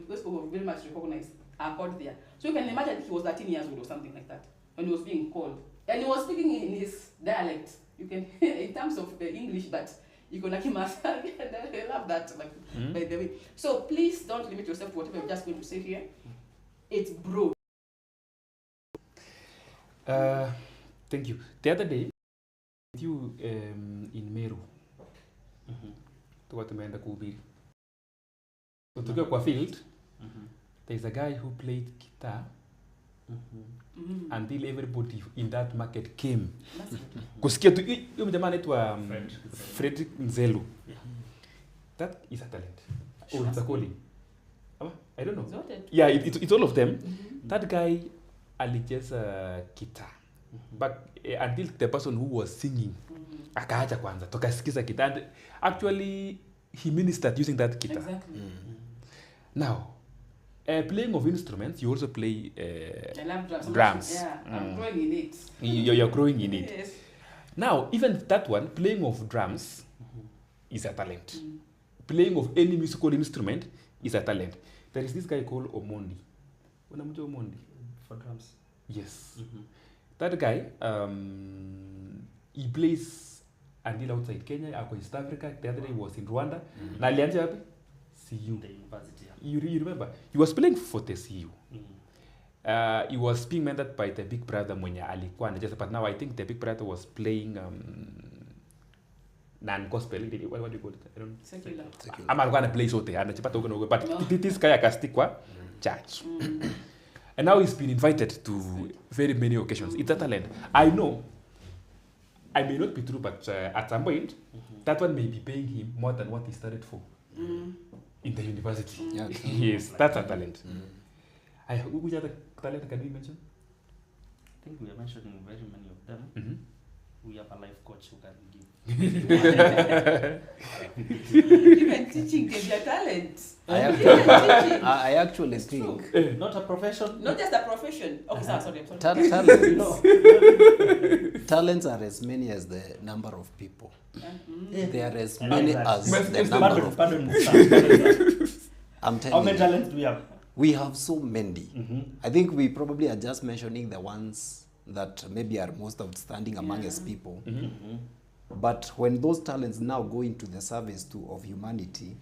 those people were very much recognized are called there. So you can imagine he was 13 years old or something like that when he was being called. And he was speaking in his dialect. You can, in terms of the English, but you can Akimasa, I love that, by the way. So please don't limit yourself to whatever you're just going to say here. It's broad. Thank you. The other day, with you in Meru, tuko tumeenda kuhubiri. So tukiwa kwa field, there's a guy who played guitar until everybody in that market came. Kusikia tu huyo jamaa anaitwa Frederick Nzelu. That is a talent. Or it's a calling. I don't know. Yeah, it's all of them. That guy alicheza guitar. But until the person who was singing akaacha kwanza tukasikiza guitar. Actually he ministered using that guitar. Exactly. Now playing of instruments, you also play drums. Yeah, I'm growing in it. You're growing in it. Yes. Now even that one, playing of drums is a talent. Playing of any musical instrument is a talent. There is this guy called Omondi. Unamjua Omondi? For drums. Yes. That guy, he plays until outside Kenya, ako East Africa. The other day he was in Rwanda. Na alianza wapi? CU. The university. You remember? He was playing for the CU. He was being mentored by the big brother mwenye alikuwa anacheza, but now I think the big brother was playing non-gospel. What do you call it? I don't know. Secular. Ama alikuwa anaplay sote, anachipata huko na huko. But this guy akastikwa church. And now he's been invited to very many occasions. It's a talent. I know, I may not be true, but at some point, that one may be paying him more than what he started for in the university. Yeah, Yes, that's a talent. Which other talent can we mention? I think we are mentioning very many of them. We have a life coach who can give. Even teaching can be a talent. I actually think Not a profession. Not just a profession. Oh, sorry, I'm sorry. talents are as many as the number of people. They are as many as the number of people. I'm telling you. How many talents do we have? We have so many. I think we probably are just mentioning the ones that maybe are most outstanding among us people. But when those talents now go into the service of humanity,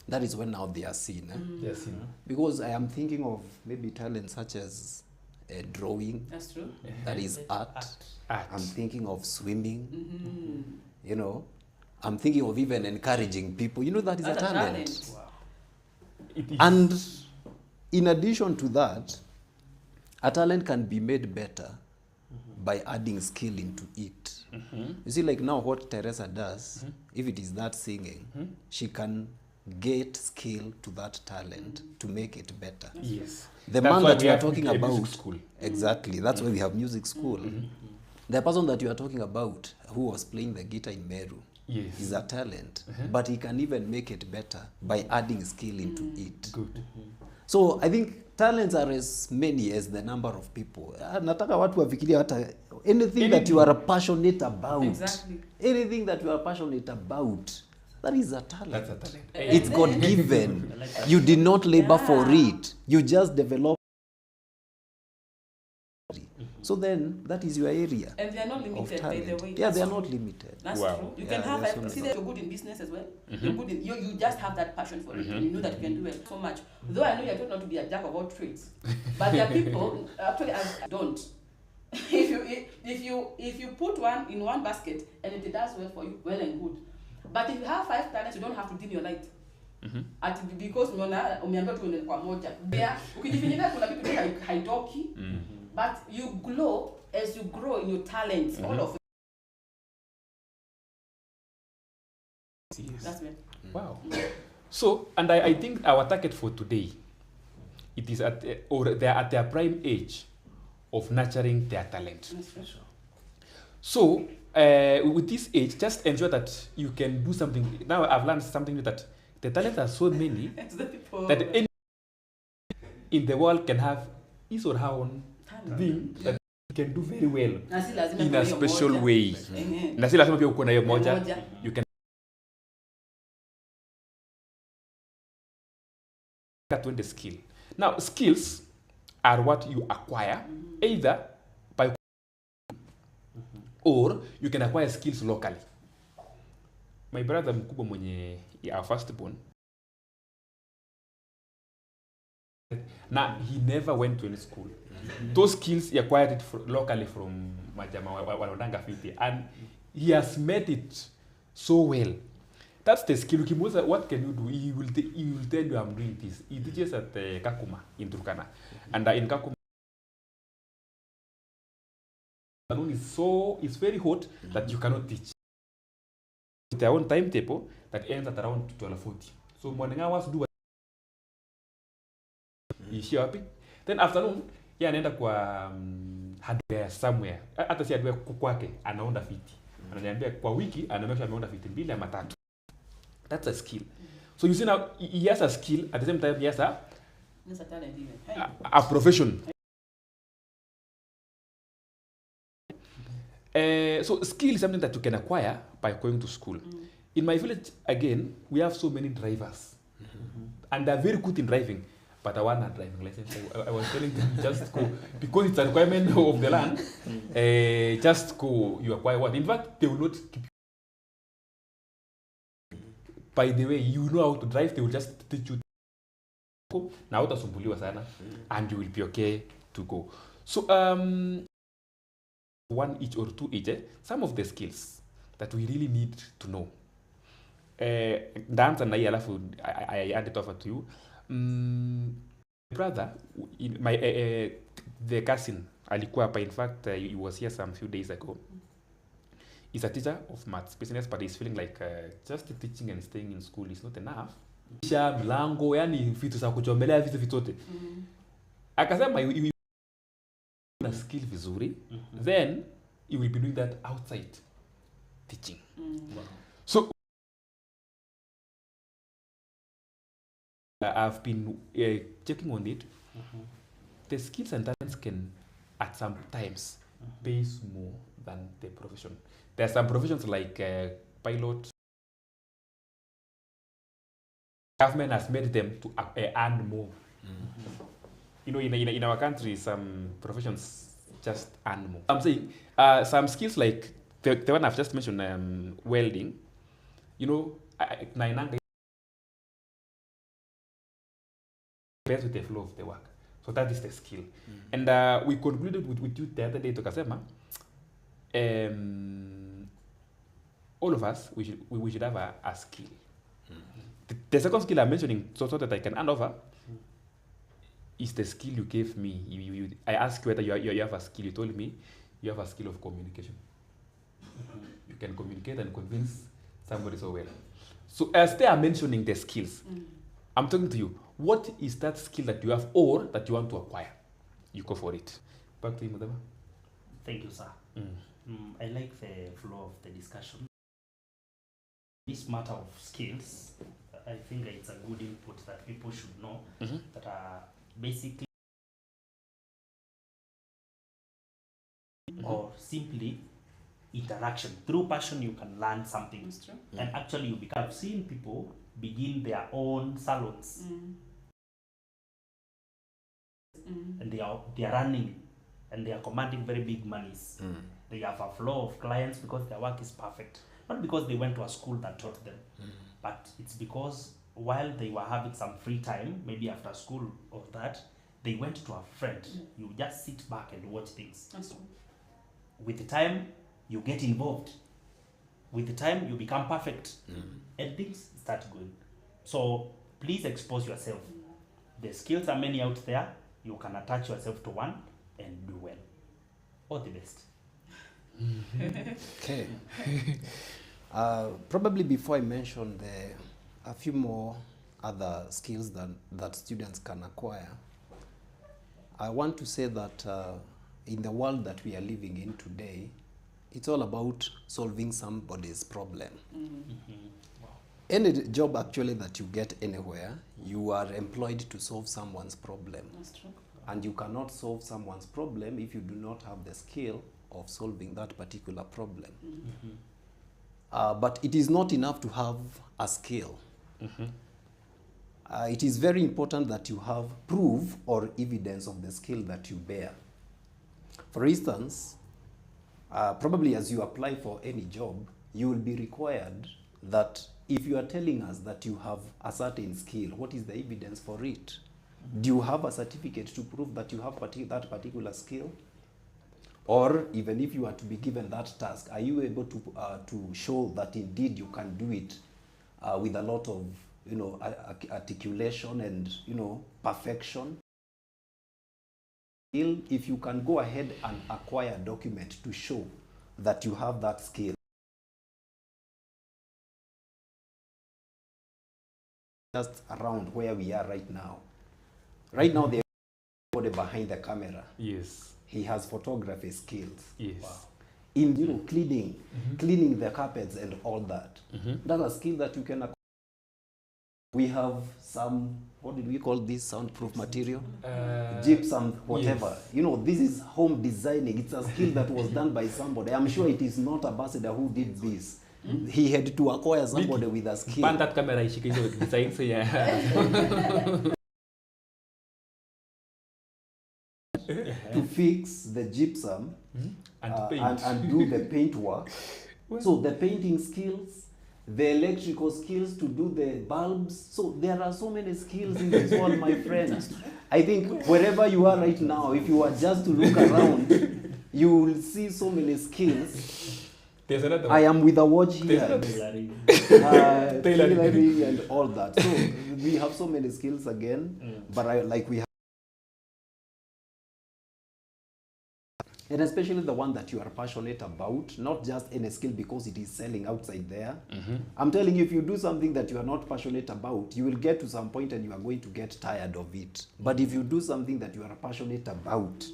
that is when now they are seen. They are seen. Because I am thinking of maybe talents such as drawing. That's true. That is art. I'm thinking of swimming. You know, I'm thinking of even encouraging people. You know, that is a talent. Wow. And in addition to that, a talent can be made better by adding skill into it. You see, like now what Teresa does, if it is that singing, she can get skill to that talent to make it better. Yes. The That's man why that we you are have talking a music about, school. exactly, that's why we have music school. The person that you are talking about, who was playing the guitar in Meru, Yes. is a talent, but he can even make it better by adding skill into it. Good. So I think talents are as many as the number of people. Nataka watu wafikiria hata anything that you are passionate about. Exactly. Anything that you are passionate about, that is a talent. That's a talent. It's God given. You did not labor for it. You just developed. So then that is your area. And they are not Of limited by the talent. way. Yeah, they are That's not true. limited. That's Wow. true. You Yeah, can have there's so a, many. see that you're good in business as well. You're good in, you just have that passion for it. And you know that you can do it so much. Though I know you're told not to be a jack of all trades, but there are people actually don't. If you put one in one basket and it does well for you, well and good. But if you have 5 talents, you don't have to dim your light. Ati because umeambiwa tu kwa moja. Ukijifinyilia kuna kitu haitoki. But you glow as you grow in your talents. All of it. Yes. That's me. Wow. So, and I think our target for today, it is at or they are at their prime age of nurturing their talent. So, with this age, just ensure that you can do something. Now I've learned something that the talents are so many that any in the world can have his or her own thing that you can do very well in a special way. Na si lazima pia uko na hiyo moja. You can get the skill. Now, skills are what you acquire either by or you can acquire skills locally. My brother mkubwa mwenye our firstborn, now he never went to any school. Those skills he acquired it locally from majama wanaondanga fiti, and he has made it so well. That's the skill. Ukimuuliza what can you do, he will tell you I'm doing this. He teaches at Kakuma in Turkana, and in Kakuma it's very hot that you cannot teach. Their own timetable that ends at around 12:40. So morning hours do ishi wapi, then afternoon yeye anaenda kwa hardware somewhere, hata si hardware kwake anaonda fiti, ananiambia kwa wiki anaonyesha ameonda fiti 2 ama 3. That's a skill. So you see now he has a skill, at the same time he has a talent even. a profession. So skill is something that you can acquire by going to school. In my village, again, we have so many drivers, and they're very good in driving. But I want a driving license. I was telling them just go, because it's a requirement of the land. Just go, you acquire one. In fact, they will not keep you. By the way, you know how to drive, they will just teach you. Now utasumbuliwa sana, and you will be okay to go. So one each or two each, some of the skills that we really need to know. Dance and I hand it over to you. Brother, my the cousin alikuwa hapa, in fact he was here some few days ago. He's a teacher of maths business, but he's feeling like just teaching and staying in school is not enough. Mlango, yani vitu za kuchomelea vitu vitote. Akasema you na skill vizuri, then you will be doing that outside teaching. Wow. So I've been checking on it. The skills and talents can at some times pay more than the profession. There are some professions like pilot. Government has made them to earn more. You know, in our country, some professions just earn more. I'm saying some skills like the one I've just mentioned, welding. You know, nainanga with the flow of the work. So that is the skill. And we concluded with you the other day to Kasema. All of us, we should have a skill. The second skill I'm mentioning, so that I can hand over, is the skill you gave me. I asked you whether you have a skill. You told me you have a skill of communication. You can communicate and convince somebody so well. So as they are mentioning the skills, I'm talking to you. What is that skill that you have or that you want to acquire? You go for it. Back to you, Madama. Thank you, sir. I like the flow of the discussion. This matter of skills, I think it's a good input that people should know that are basically or simply interaction. Through passion, you can learn something. That's true. And actually, you become. I've seen people begin their own salons. And they are running and they are commanding very big monies. They have a flow of clients because their work is perfect. Not because they went to a school that taught them, but it's because while they were having some free time, maybe after school or that, they went to a friend. You just sit back and watch things. That's true. With the time, you get involved. With the time, you become perfect. And things start going. So please expose yourself. The skills are many out there. You can attach yourself to one and do well. All the best. Okay. Probably before I mention a few more other skills that students can acquire, I want to say that in the world that we are living in today, it's all about solving somebody's problem. Wow. Any job actually that you get anywhere, you are employed to solve someone's problem. That's true. And you cannot solve someone's problem if you do not have the skill of solving that particular problem. But it is not enough to have a skill. It is very important that you have proof or evidence of the skill that you bear. For instance, probably as you apply for any job, you will be required that if you are telling us that you have a certain skill, what is the evidence for it? Do you have a certificate to prove that you have that particular skill? Or even if you are to be given that task, are you able to show that indeed you can do it with a lot of articulation and perfection? If you can go ahead and acquire a document to show that you have that skill, just around where we are right now. Right now, there's somebody behind the camera. Yes. He has photography skills. Yes. Wow. In cleaning the carpets and all that. That's a skill that you can acquire. We have some, what did we call this soundproof material? Gypsum, whatever. Yes. This is home designing. It's a skill that was done by somebody. I'm sure it is not Ambassador who did this. He had to acquire somebody with a skill. Pan that camera ishike hizo design so yeah. To fix the gypsum And to paint. and do the paint work. So the painting skills, the electrical skills to do the bulbs. So there are so many skills in this world, my friend. I think wherever you are right now, if you are just to look around, you will see so many skills. There's another I am with a watch here. Tailoring. Tailoring and all that. So we have so many skills again, but we have. And especially the one that you are passionate about, not just any skill because it is selling outside there. I'm telling you, if you do something that you are not passionate about, you will get to some point and you are going to get tired of it. But if you do something that you are passionate about,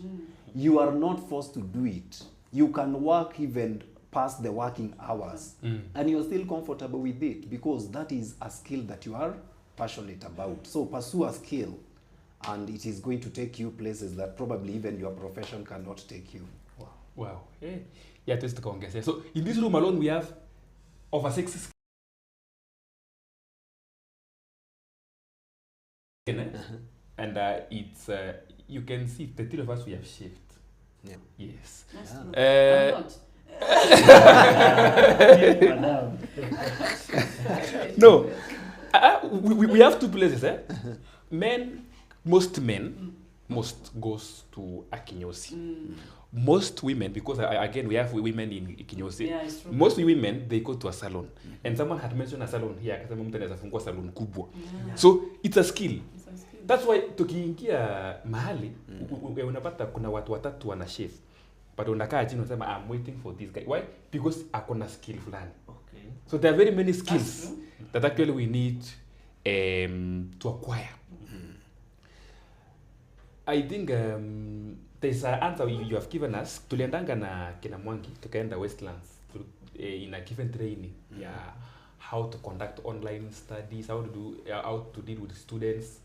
you are not forced to do it. You can work even past the working hours and you're still comfortable with it because that is a skill that you are passionate about. So pursue a skill. And it is going to take you places that probably even your profession cannot take you. Wow. Yeah, just to congress. So in this room alone, we have over 6 skills. And it's you can see the three of us we have shifted. Yeah. Yes. No, we have two places. Most men goes to a Kcse. Most women, because again we have women in Kcse. Yeah, it's true. Most women they go to a salon, and someone had mentioned a salon here. Akasema mtu anaweza fungua salon kubwa. So it's a skill. That's why tukiingia mahali unapata kuna watu watatu wana chef. But unakaa chini unasema I'm waiting for this guy. Why? Because akona skill fulani. Okay. So there are very many skills that actually we need to acquire. I think there's an answer you have given us. Tuliendanga na kina Mwangi, tukaenda Westlands in a given training. Yeah, how to conduct online studies, how to deal with students.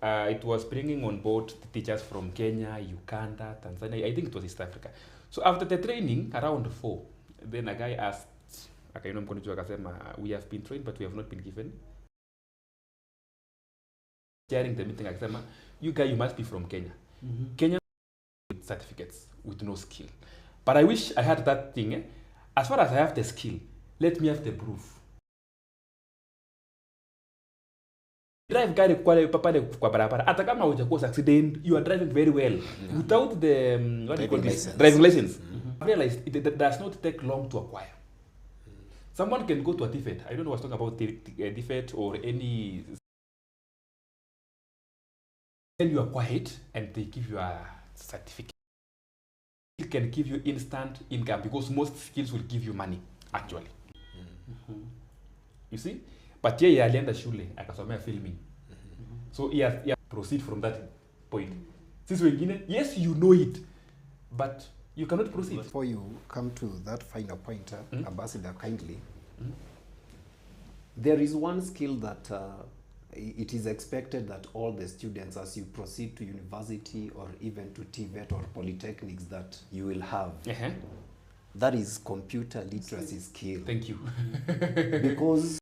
It was bringing on board the teachers from Kenya, Uganda, Tanzania. I think it was East Africa. So after the training, around 4, then a guy asked, we have been trained, but we have not been given. Sharing the meeting, akasema, you guys, you must be from Kenya. Kenya with certificates, with no skill. But I wish I had that thing. As far as I have the skill, let me have the proof. Drive gari kwa barabara. Hata kama hujakosa accident, you are driving very well. Without the driving license. I realized it does not take long to acquire. Someone can go to a TVET. I don't know what's talking about TVET or any. Then you are quiet and they give you a certificate. It can give you instant income because most skills will give you money actually. You see? But yeye alienda shule akasomea filming. So he has proceed from that point. Sisi wengine, yes you know it, but you cannot proceed. Before you come to that final point, Ambassador, kindly, there is one skill that it is expected that all the students, as you proceed to university or even to TVET or polytechnics, that you will have. That is computer literacy skill. Thank you. Because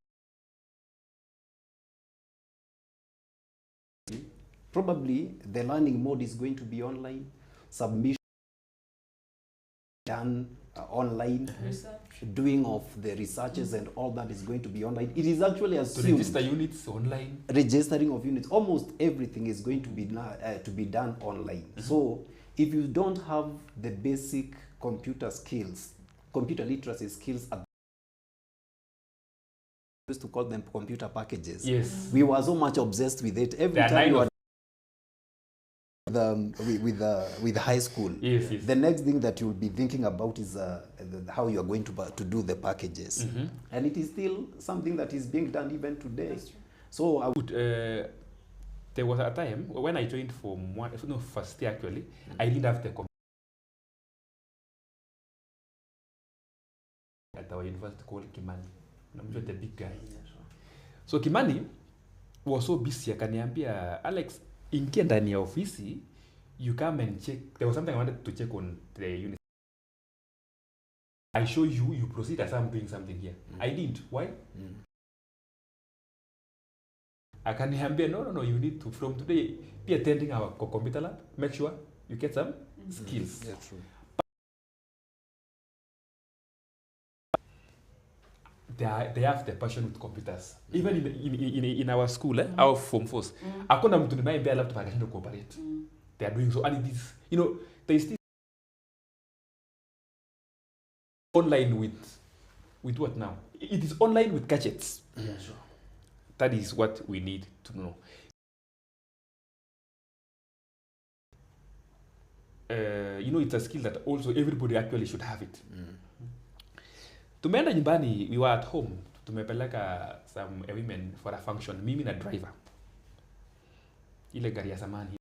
probably the learning mode is going to be online, submission done online, doing of the researches and all that is going to be online. It is actually assumed to register units online. Registering of units, almost everything is going to be done online. So if you don't have the basic computer skills, computer literacy skills, used to call them computer packages. Yes. We were so much obsessed with it. Every time you are with high school, yes. The next thing that you'll be thinking about is how you are going to do the packages. And it is still something that is being done even today. So I would, there was a time when I joined first year actually, I didn't have the computer at our university called Kimani. I'm just the big guy. So Kimani was so busy, akaniambia, Alex, ingia ndani ya ofisi, you come and check. There was something I wanted to check on the unit. I show you, you proceed as I'm doing something here. I didn't. Why? Akaniambia, no, you need to, from today, be attending our computer lab. Make sure you get some skills. yeah, true. They have the passion with computers. Even in our school, our form force, hakuna mtu nimeambia laptop akashindwa cooperate. They are doing so, and it is, they still online with what now? It is online with gadgets. Yeah, sure. That is what we need to know. It's a skill that also everybody actually should have it. Tumeenda nyumbani, we were at home. Tumepeleka some women for a function. Mimi na driver. Ile gari ya zamani.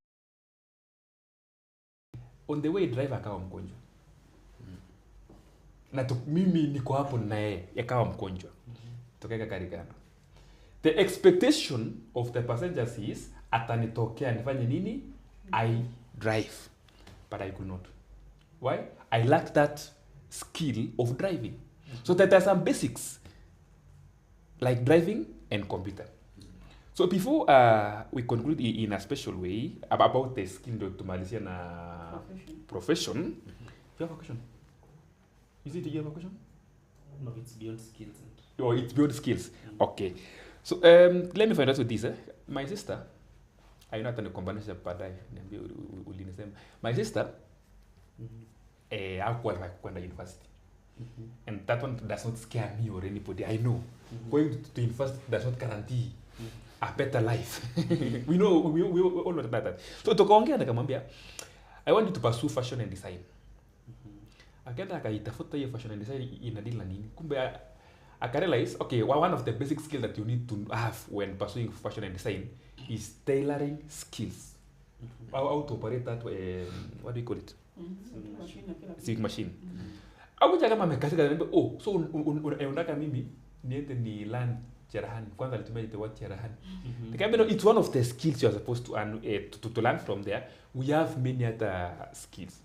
On the way, driver akawa mgonjwa. Na mimi niko hapo na yeye, akawa mgonjwa. Tukaweka gari kando. The expectation of the passengers is atanitokea nifanye nini? I drive. But I could not. Why? I lacked that skill of driving. So that there are some basics like driving and computer. So before we conclude in a special way about the skill to Malaysia na profession. You have a question? Is it you have a question? No, it's beyond skills. Oh, it's beyond skills. Okay. So let me find out with this. My sister, I know that combination baadaye. My sister, hakuwa kwenda university. And that one does not scare me or anybody. I know going to university does not guarantee a better life. we all know that. So tukaongea nikamwambia, I want you to pursue fashion and design. Akaenda akaitafuta hiyo fashion and design ina deal na nini. Kumbe akarealize, okay, one of the basic skills that you need to have when pursuing fashion and design is tailoring skills. How to operate that, what do you call it? Sewing machine. Akuja kama amekasika ananiambia, so unataka mimi niende ni learn cherehani. Kwanza alitumia the word cherehani. Nikamwambia, it's one of the skills you are supposed to learn from there. We have many other skills.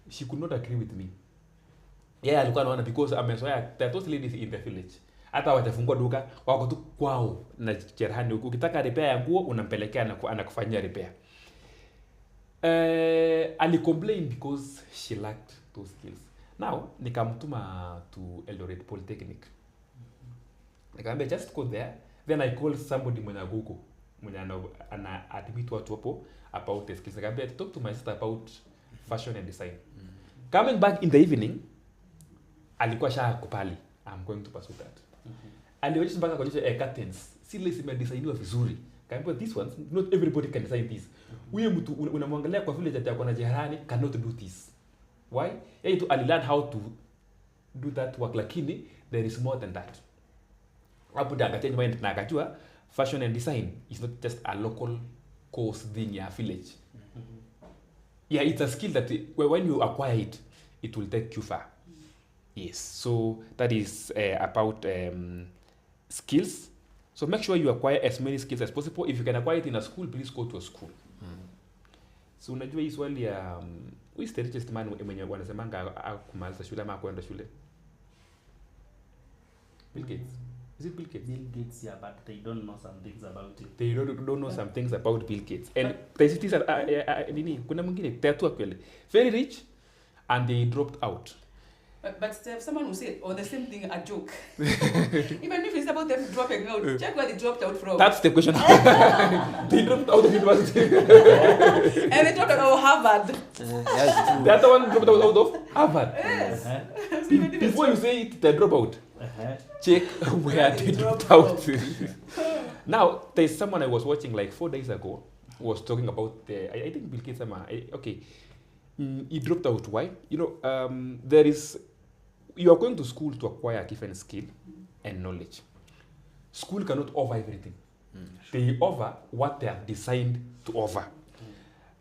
She could not agree with me. Yeah, alikuwa anaona because amezoea there are those ladies in the village. Hata watafungua duka wako tu kwao na cherehani. Ukitaka repair ya nguo unampelekea anakufanyia repair. Ali complain because she lacked those skills. Now, nikamtuma to Eldoret Polytechnic. Nikamwambia just go there. Then I called somebody mwenye huko, mwenye ana admit watu hapo about the skills. Nikamwambia talk to my sister about fashion and design. Coming back in the evening, alikuwa shakupali. I'm going to pursue that. And they just mpaka kuonyesha curtains. Si ile zimedesigniwa vizuri. Kaambiwa these ones, not everybody can design this. Huyo mtu unamwangalia kwa vile jati yako na jeharani cannot do this. Why? Yeye tu alilearn how to do that work, lakini there is more than that. Hapo ndio akachange mind na akajua fashion and design is not just a local course thing ya village. Yeah, it's a skill that when you acquire it, it will take you far. Yes, so that is about skills. So make sure you acquire as many skills as possible. If you can acquire it in a school, please go to a school. So unajua hii swali ya who is the richest man mwenye wanasemanga kumaliza shule ama kwenda shule? Bill Gates. Is it Bill Gates? Bill Gates, yeah, but they don't know some things about it. They don't know some things about Bill Gates. And these are nini? Kuna mwingine tatu actually. Very rich and they dropped out. But someone will say, the same thing, a joke. Even if it's about them dropping out, check where they dropped out from. That's the question. They dropped out of university. And they dropped out of Harvard. Yes, The other one dropped out of Harvard. Yes. Before you say it, they drop out. Check where they dropped out. Now, there's someone I was watching like 4 days ago who was talking about, I think Bill Gates, okay, he dropped out. Why? You know, you are going to school to acquire a given skill and knowledge. School cannot offer everything. They offer what they are designed to offer.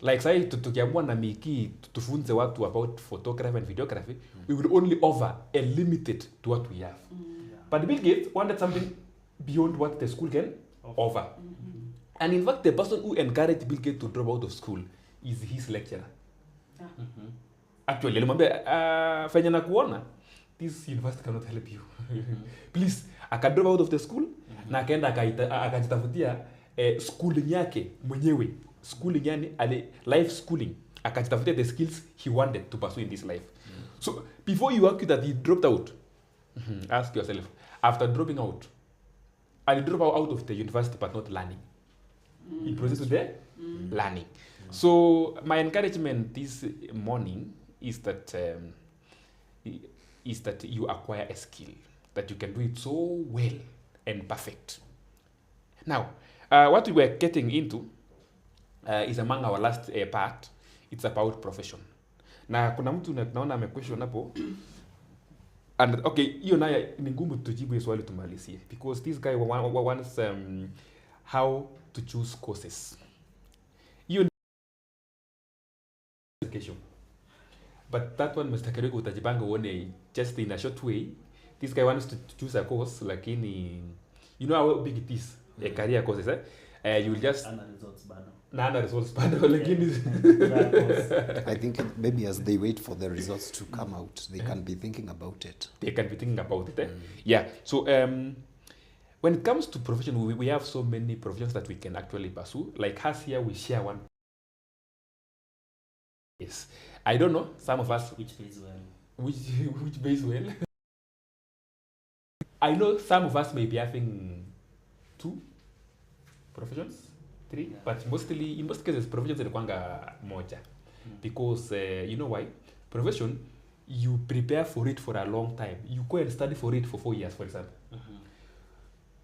Like say tukiamua na Miki tufunze watu about photography and videography, we will only offer a limited to what we have. But Bill Gates wanted something beyond what the school can offer. And in fact, the person who encouraged Bill Gates to drop out of school is his lecturer. Actually, alimwambia fanya na kuona this university cannot help you. Please, akadrop out of the school na akaenda akajitafutia schooling yake mwenyewe. Schooling yani life schooling. Akajitafutia the skills he wanted to pursue in this life. So, before you argue that he dropped out, ask yourself, after dropping out, and he dropped out of the university but not learning. He proceeds to the learning. So my encouragement this morning is that you acquire a skill, that you can do it so well and perfect. Now, what we were getting into is among our last part. It's about profession. Na kuna mtu naona amequestion hapo. And okay, hiyo naye ni ngumu tujibu swali tumalizie because this guy wants how to choose courses. Education. But that one Mr. Kereko utajipanga uone just in a short way. This guy wants to choose a course lakini you know how big it is, a career courses, you will just Ana results bado. lakini I think maybe as they wait for the results to come out, they can be thinking about it. They can be thinking about it. Yeah. So when it comes to profession, we have so many professions that we can actually pursue. Like us here, we share one. Yes. I don't know. Some of us Which pays well. which pays well. I know some of us may be having 2 professions, 3, but mostly in most cases professions inakuanga moja. Because you know why? Profession, you prepare for it for a long time. You go and study for it for 4 years, for example.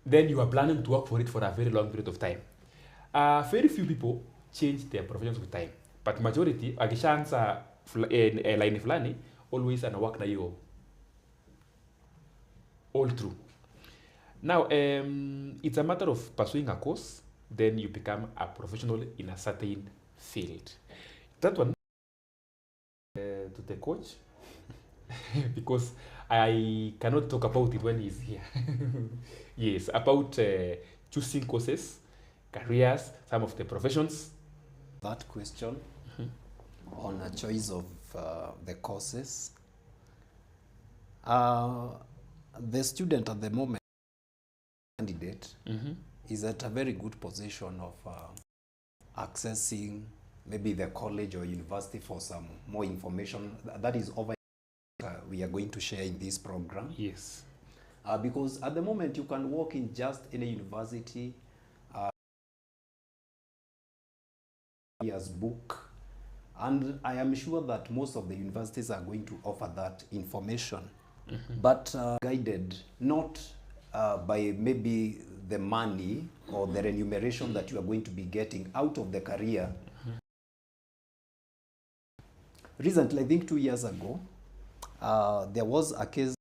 Then you are planning to work for it for a very long period of time. Very few people change their professions with time. But majority, akishaanza line fulani, always ana work na hiyo all through. Now, it's a matter of pursuing a course, then you become a professional in a certain field. That one to the coach because I cannot talk about it when he's here. Yes, about choosing courses, careers, some of the professions. That question on a choice of the courses. The student at the moment, candidate, is at a very good position of accessing maybe the college or university for some more information. That is over we are going to share in this program. Yes. Because at the moment you can walk in just any university, year's book, and I am sure that most of the universities are going to offer that information but guided not by maybe the money or the remuneration that you are going to be getting out of the career. Recently, I think 2 years ago, there was a case,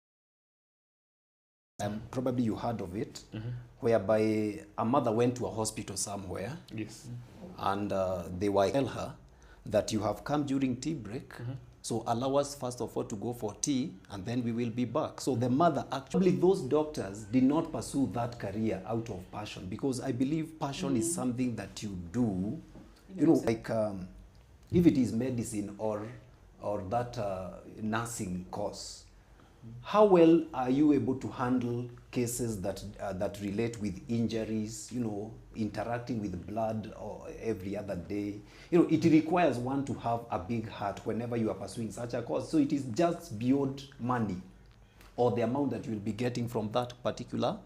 probably you heard of it, whereby a mother went to a hospital somewhere. Yes. And they were tell her that you have come during tea break, so allow us first of all to go for tea, and then we will be back. So the mother, actually those doctors did not pursue that career out of passion, because I believe passion is something that you do, you know, like if it is medicine or that nursing course. How well are you able to handle cases that that relate with injuries, you know, interacting with blood or every other day? You know, it requires one to have a big heart whenever you are pursuing such a course. So it is just beyond money or the amount that you will be getting from that particular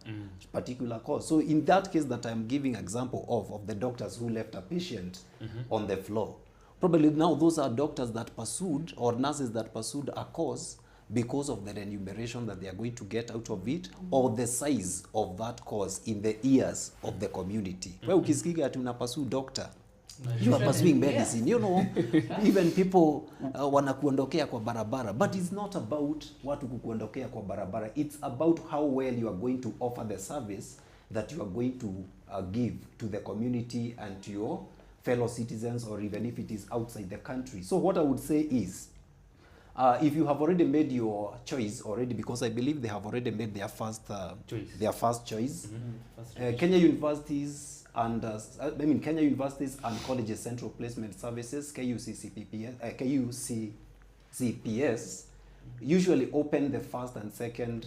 course. So in that case that I'm giving example of the doctors who left a patient on the floor, probably now those are doctors that pursued, or nurses that pursued a course because of the remuneration that they are going to get out of it, or the size of that course in the ears of the community. Well, ukisikia ati una pursue doctor, you are pursuing medicine, you know. Even people wanakuondokea kwa barabara, but it's not about watu kukuondokea kwa barabara. It's about how well you are going to offer the service that you are going to give to the community and to your fellow citizens, or even if it is outside the country. So what I would say is, if you have already made your choice already, because I believe they have already made their first choice. Kenya universities and Kenya universities and colleges central placement services, KCPS usually open the first and second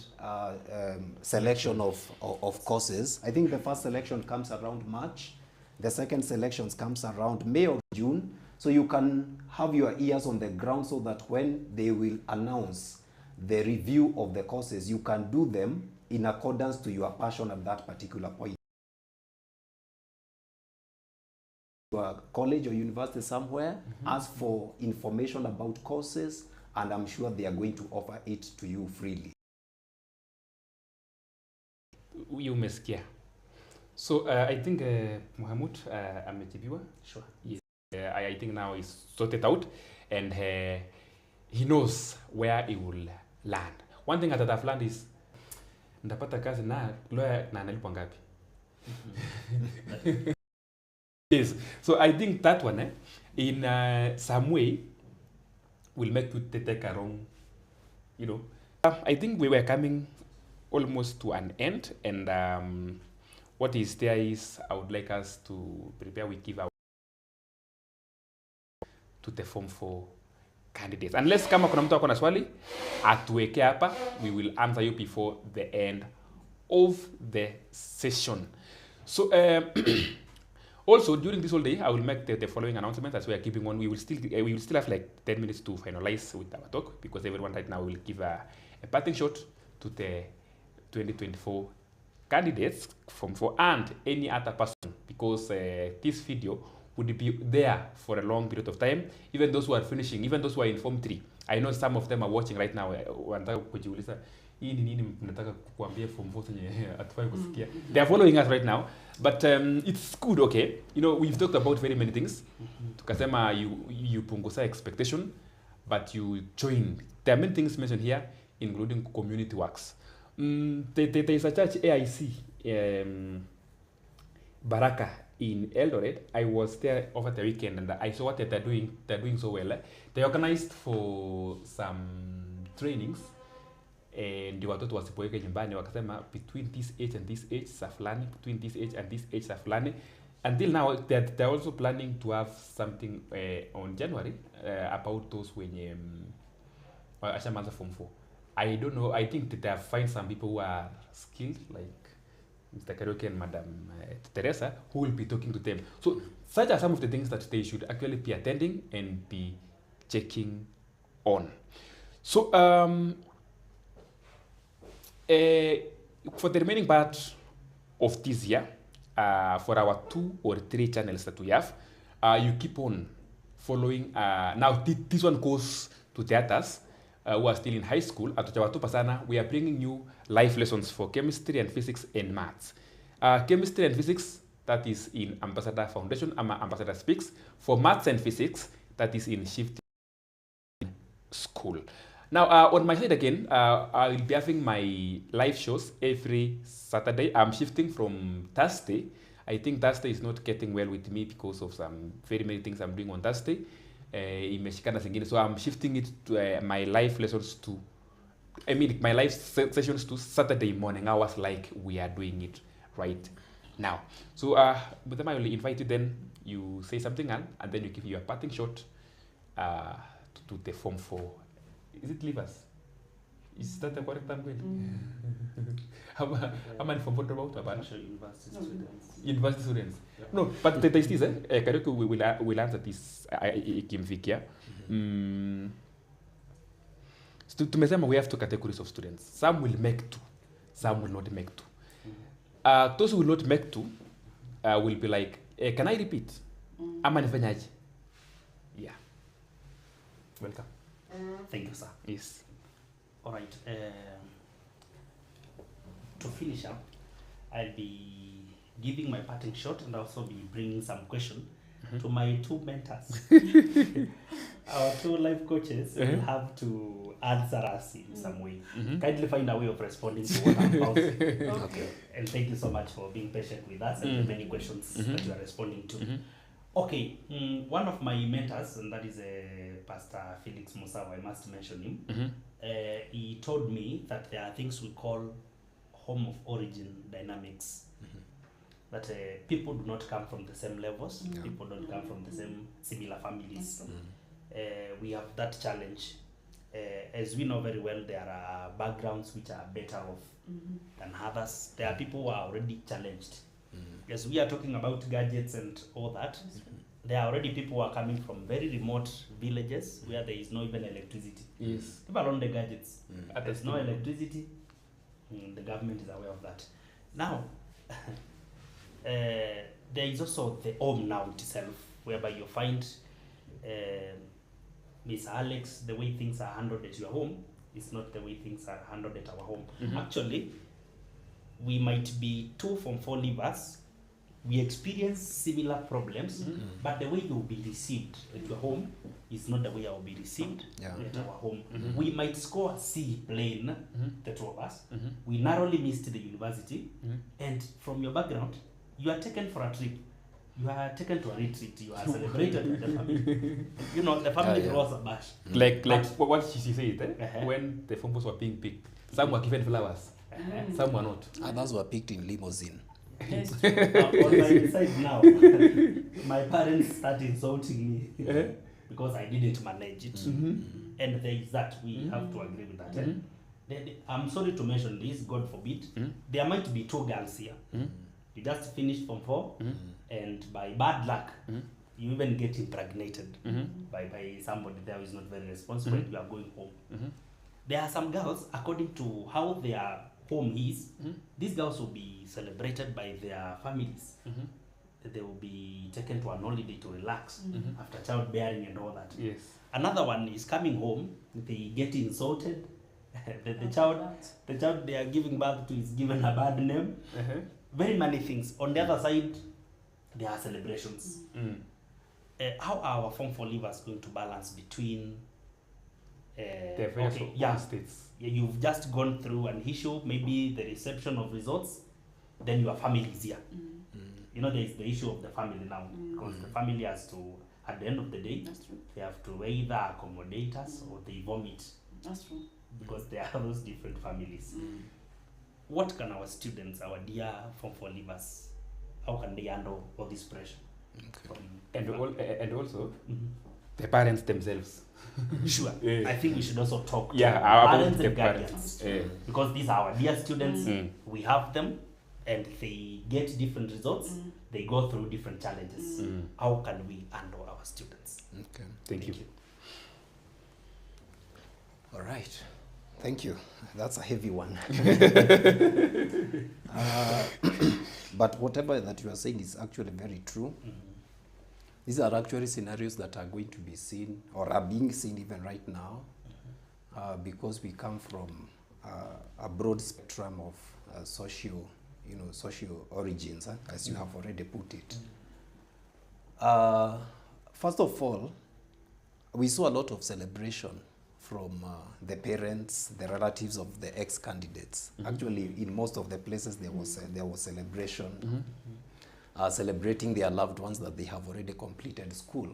selection of courses. I think the first selection comes around March, the second selection comes around May or June. So you can have your ears on the ground, so that when they will announce the review of the courses, you can do them in accordance to your passion at that particular point. Your college or university somewhere, ask for information about courses, and I'm sure they are going to offer it to you freely. You umesikia. So I think Muhammad amejibiwa. Sure. Yes. I think now he's sorted out, and he knows where he will land. One thing that I've learned is, ndapata kazi na lawyer na analipwa ngapi. Yes. So I think that one, in some way, will make you take a wrong, you know. I think we were coming almost to an end, and what is there is, I would like us to prepare, we give our to the form for candidates. Unless kama kuna mtu akona swali, atuweke hapa, we will answer you before the end of the session. So also during this whole day, I will make the following announcement as we are keeping on. We will still have like 10 minutes to finalize with our talk, because everyone right now will give a parting shot to the 2024 candidates from for and any other person, because this video would be there for a long period of time. Even those who are finishing, even those who are in Form 3. I know some of them are watching right now. Wanataka kujiuliza, hii ni nini mnataka kukuambia Form 4 yenye atufai kusikia. They are following us right now. But it's good, okay. You know, we've talked about very many things. Tukasema you punguza expectation, but you join. There are many things mentioned here, including community works. There is a church, AIC, Baraka, in Eldoret. I was there over the weekend, and I saw what they're doing. They're doing so well. They organized for some trainings, and watoto wasipoeke nyumbani, wakasema between this age and this age sa fulani, between this age and this age sa fulani. Until now, they're also planning to have something on January about those wenye ashamanza Form 4. I don't know. I think that they have find some people who are skilled, like Mr. Karaoke and Madam Teresa, who will be talking to them. So such are some of the things that they should actually be attending and be checking on. So for the remaining part of this year, for our 2 or 3 channels that we have, you keep on following. Now this one goes to the others, who are still in high school, atutawatupa sana, we are bringing you live lessons for chemistry and physics and maths. Chemistry and physics, that is in Ambassador Foundation, Ambassador Speaks. For maths and physics, that is in Shift School. Now, on my side again, I will be having my live shows every Saturday. I'm shifting from Thursday. I think Thursday is not getting well with me because of some very many things I'm doing on Thursday. So I'm shifting it to my live lessons to, my live sessions to Saturday morning hours like we are doing it right now. So with them I will invite you, then you say something and then you give your parting shot to the Form 4. Is it leavers? Is that the correct term? How many Form 4 about? University students. University students. Yeah. No, but the taste is, Kariuki will answer this ikimfikia. Tumesema we have two categories of students. Some will make two, some will not make two. Those who will not make two will be like, can I repeat? Ama nifanyaje? Yeah. Welcome. Thank you, sir. Yes. All right. To finish up, I'll be giving my parting shot and also be bringing some question to my two mentors. Our two life coaches will have to answer us in some way. Kindly find a way of responding to what I'm about. Okay. And thank you so much for being patient with us and the many questions that you are responding to. Okay, one of my mentors, and that is Pastor Felix Musawa, I must mention him. He told me that there are things we call home of origin dynamics. That people do not come from the same levels, people don't come from the same similar families. We have that challenge. As we know very well, there are backgrounds which are better off than others. There are people who are already challenged. As we are talking about gadgets and all that, there are already people who are coming from very remote villages where there is no even electricity. Yes. People on the gadgets. There's no electricity. The government is aware of that. Now, there is also the home now itself, whereby you find Miss Alex, the way things are handled at your home is not the way things are handled at our home. Actually, we might be two Form 4 leavers. We experience similar problems, but the way you'll be received at your home is not the way I will be received at our home. We might score C plain, the two of us. We narrowly missed the university, and from your background, you are taken for a trip. You are taken to a retreat. You are celebrated with the family. You know, the family throws a bash. Like what she said, when the Form 4s were being picked, some were given flowers, some were not. Others were picked in limousine. Yes. On my side now, my parents started insulting me because I didn't manage it. And there is that, we have to agree with that. I'm sorry to mention this, God forbid. There might be two girls here. You just finished Form 4, and by bad luck, you even get impregnated by somebody there who is not very responsible. You are going home. There are some girls, according to how their home is, these girls will be celebrated by their families. They will be taken to an holiday to relax after childbearing and all that. Yes. Another one is coming home, they get insulted. The child they are giving birth to is given a bad name. Very many things. On the other side, there are celebrations. How are our Form 4 leavers going to balance between states? You've just gone through an issue, maybe the reception of results, then your family is here. You know, there is the issue of the family now, because the family has to, at the end of the day, they have to either accommodate us or they vomit. That's true. Because there are those different families. What can our students, our dear Form 4 leavers, how can they handle all this pressure? And also, the parents themselves. Sure. I think we should also talk to parents and guardians. Because these are our dear students. We have them and they get different results. They go through different challenges. How can we handle our students? Okay. Thank you. All right. Thank you. That's a heavy one. But whatever that you are saying is actually very true. These are actually scenarios that are going to be seen or are being seen even right now. because we come from a broad spectrum of socio origins, as you have already put it. First of all, we saw a lot of celebration from the parents, the relatives of the ex-candidates. Actually, in most of the places, there was celebration, celebrating their loved ones that they have already completed school.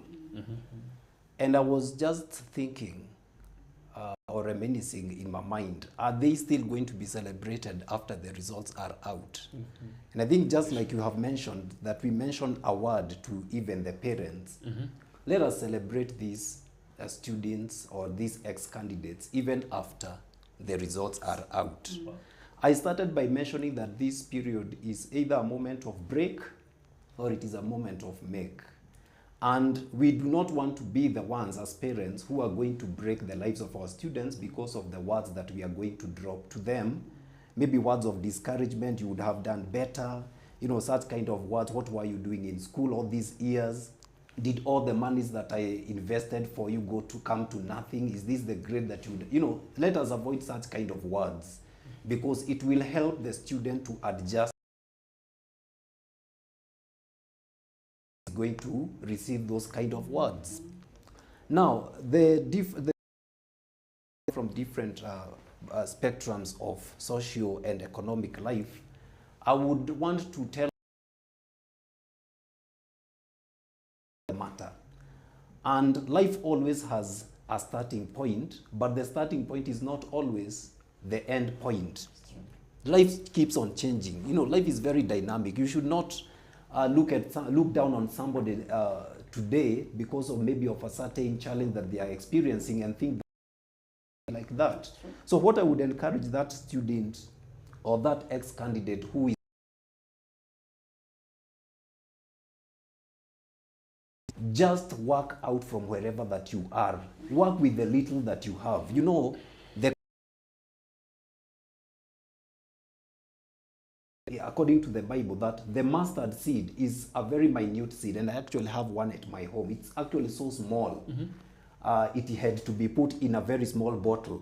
And I was just thinking, or reminiscing in my mind, are they still going to be celebrated after the results are out? And I think just like you have mentioned, that we mentioned a word to even the parents, let us celebrate these students or these ex-candidates even after the results are out. I started by mentioning that this period is either a moment of break or it is a moment of make. And we do not want to be the ones as parents who are going to break the lives of our students because of the words that we are going to drop to them. Maybe words of discouragement, you would have done better, you know, such kind of words. What were you doing in school all these years? Did all the monies that I invested for you come to nothing? Is this the grade that you would, you know, let us avoid such kind of words because it will help the student to adjust. Going to receive those kind of words. Now, from different spectrums of socio and economic life, I would want to tell the matter. And life always has a starting point, but the starting point is not always the end point. Life keeps on changing. You know, life is very dynamic. You should not look down on somebody today because of maybe of a certain challenge that they are experiencing and think like that. So what I would encourage that student or that ex-candidate who is just work out from wherever that you are. Work with the little that you have. You know, according to the Bible, that the mustard seed is a very minute seed, and I actually have one at my home. It's actually so small. It had to be put in a very small bottle.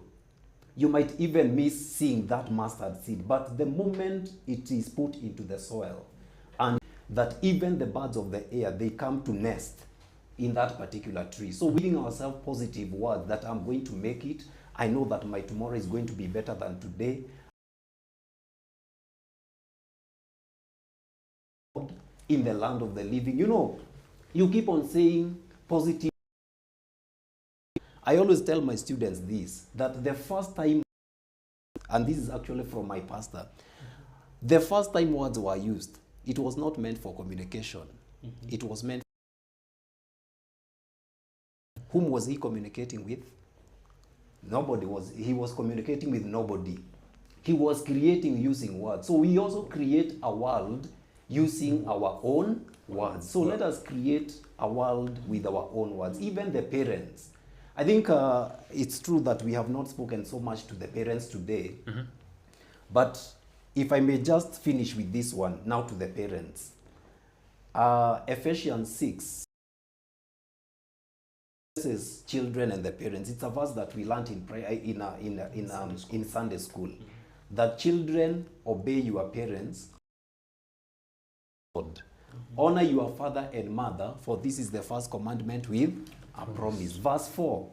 You might even miss seeing that mustard seed, but the moment it is put into the soil, and that even the birds of the air, they come to nest in that particular tree. So giving ourselves positive words that I'm going to make it, I know that my tomorrow is going to be better than today. In the land of the living. You know, you keep on saying positive. I always tell my students this, that the first time, and this is actually from my pastor, the first time words were used, it was not meant for communication. It was meant. Whom was he communicating with? Nobody was. He was communicating with nobody. He was creating using words. So we also create a world using our own words. So let us create a world with our own words, even the parents. I think it's true that we have not spoken so much to the parents today, but if I may just finish with this one, now to the parents. Ephesians 6, this is children and the parents. It's a verse that we learned in prayer in Sunday school. That children obey your parents. Honor your father and mother, for this is the first commandment with a promise. Verse 4.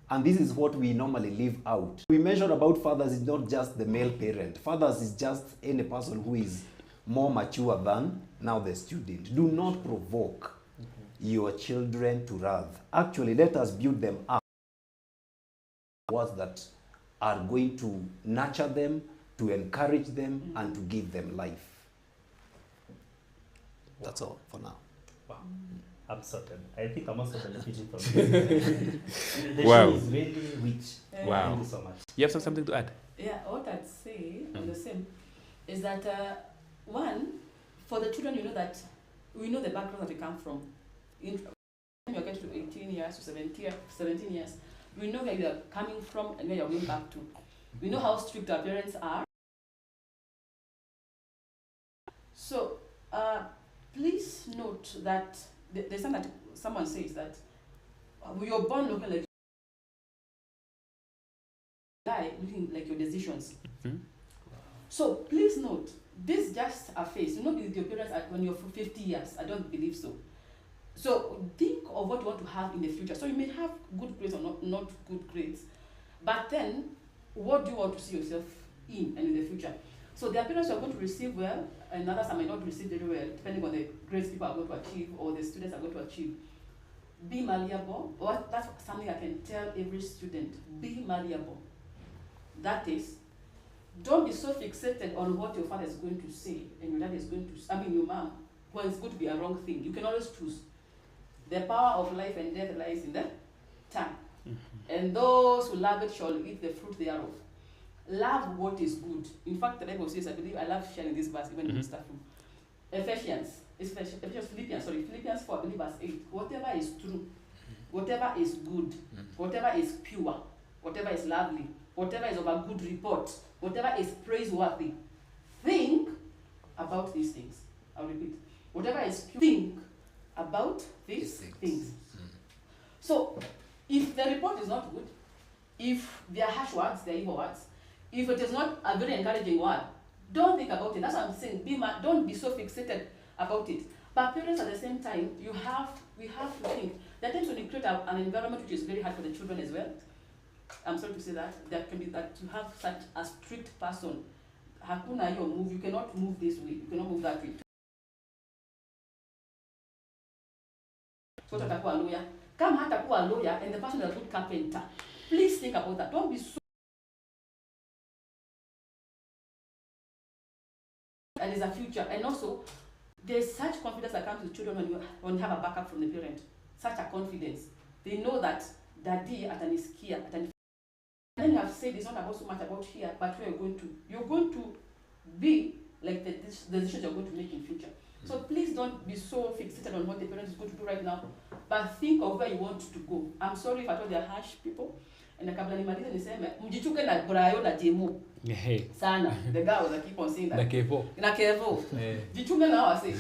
And this is what we normally live out. We measure about fathers is not just the male parent. Fathers is just any person who is more mature than now the student. Do not provoke your children to wrath. Actually, let us build them up. Words that are going to nurture them, to encourage them, and to give them life. That's all for now. Wow. I'm sorted. I think I'm also benefiting from this. The Wow. show is really rich. Wow. Thank you so much. You have something to add? Yeah, what I'd say on the same is that one, for the children, you know that we know the background that we come from. When you get to 18 years to 17 years, we know where you are coming from and where you're going back to. We know how strict our parents are. So please note that there's something that someone says that you're born looking like guy looking like your decisions. So please note, this is just a phase. You know, with your parents when you're 50 years. I don't believe so. So think of what you want to have in the future. So you may have good grades or not good grades, but then what do you want to see yourself in and in the future? So there are parents who are going to receive well, and others may not receive very well, depending on the grades people are going to achieve or the students are going to achieve. Be malleable. That's something I can tell every student. Be malleable. That is, don't be so fixated on what your father is going to say and your dad is going to, your mom, when it's going to be a wrong thing. You can always choose. The power of life and death lies in the tongue. And those who love it shall eat the fruit thereof. Love what is good. In fact, the Bible says, I love sharing this verse even in the staff room. Philippians 4, verse 8. Whatever is true, whatever is good, whatever is pure, whatever is lovely, whatever is of a good report, whatever is praiseworthy, think about these things. I'll repeat. Whatever is pure, think about these things. So, if the report is not good, if they are harsh words, they are evil words, if it is not a very encouraging word, don't think about it. That's what I'm saying. Don't be so fixated about it. But parents, at the same time, we have to think. There are times when you create an environment which is very hard for the children as well. I'm sorry to say that. There can be that you have such a strict person. Hakuna hiyo move. You cannot move this way. You cannot move that way. So atakuwa lawyer. Kama hatakuwa lawyer and the person is a good carpenter, please think about that. Don't be so. And it's a future. And also, there's such confidence that comes to children when you have a backup from the parent. Such a confidence. They know that daddy atanisikia. And then you have said it's not about so much about here, but where you're going to be like the decisions you're going to make in future. So please don't be so fixated on what the parent is going to do right now, but think of where you want to go. I'm sorry if I told they are harsh people. And kabla nimalize niseme mjichuke na Brayo na Jemo. Sana. The guy was keep on saying that. Na Kevo. Jichuke na wase.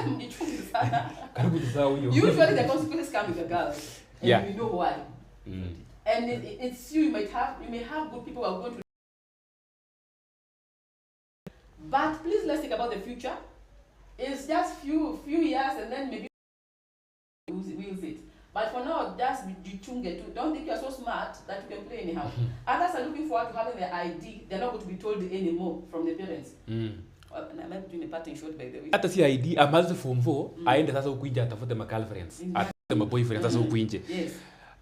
Mjichuke sana. Karibu tusahau hiyo. Usually the consequences come with the girls. And you know why. And it's you may have good people who are going to. But please let's think about the future. It's just few years and then maybe we'll use it. But for now, just jichunge too. Don't think you're so smart that you can play anyhow. Others are looking forward to having their ID. They're not going to be told anymore from the parents. I might be doing a parting shot by the way. Hata si ID, amaze form 4, aende sasa huku nje atafute girlfriends. Atafute boyfriends sasa huku nje. Yes.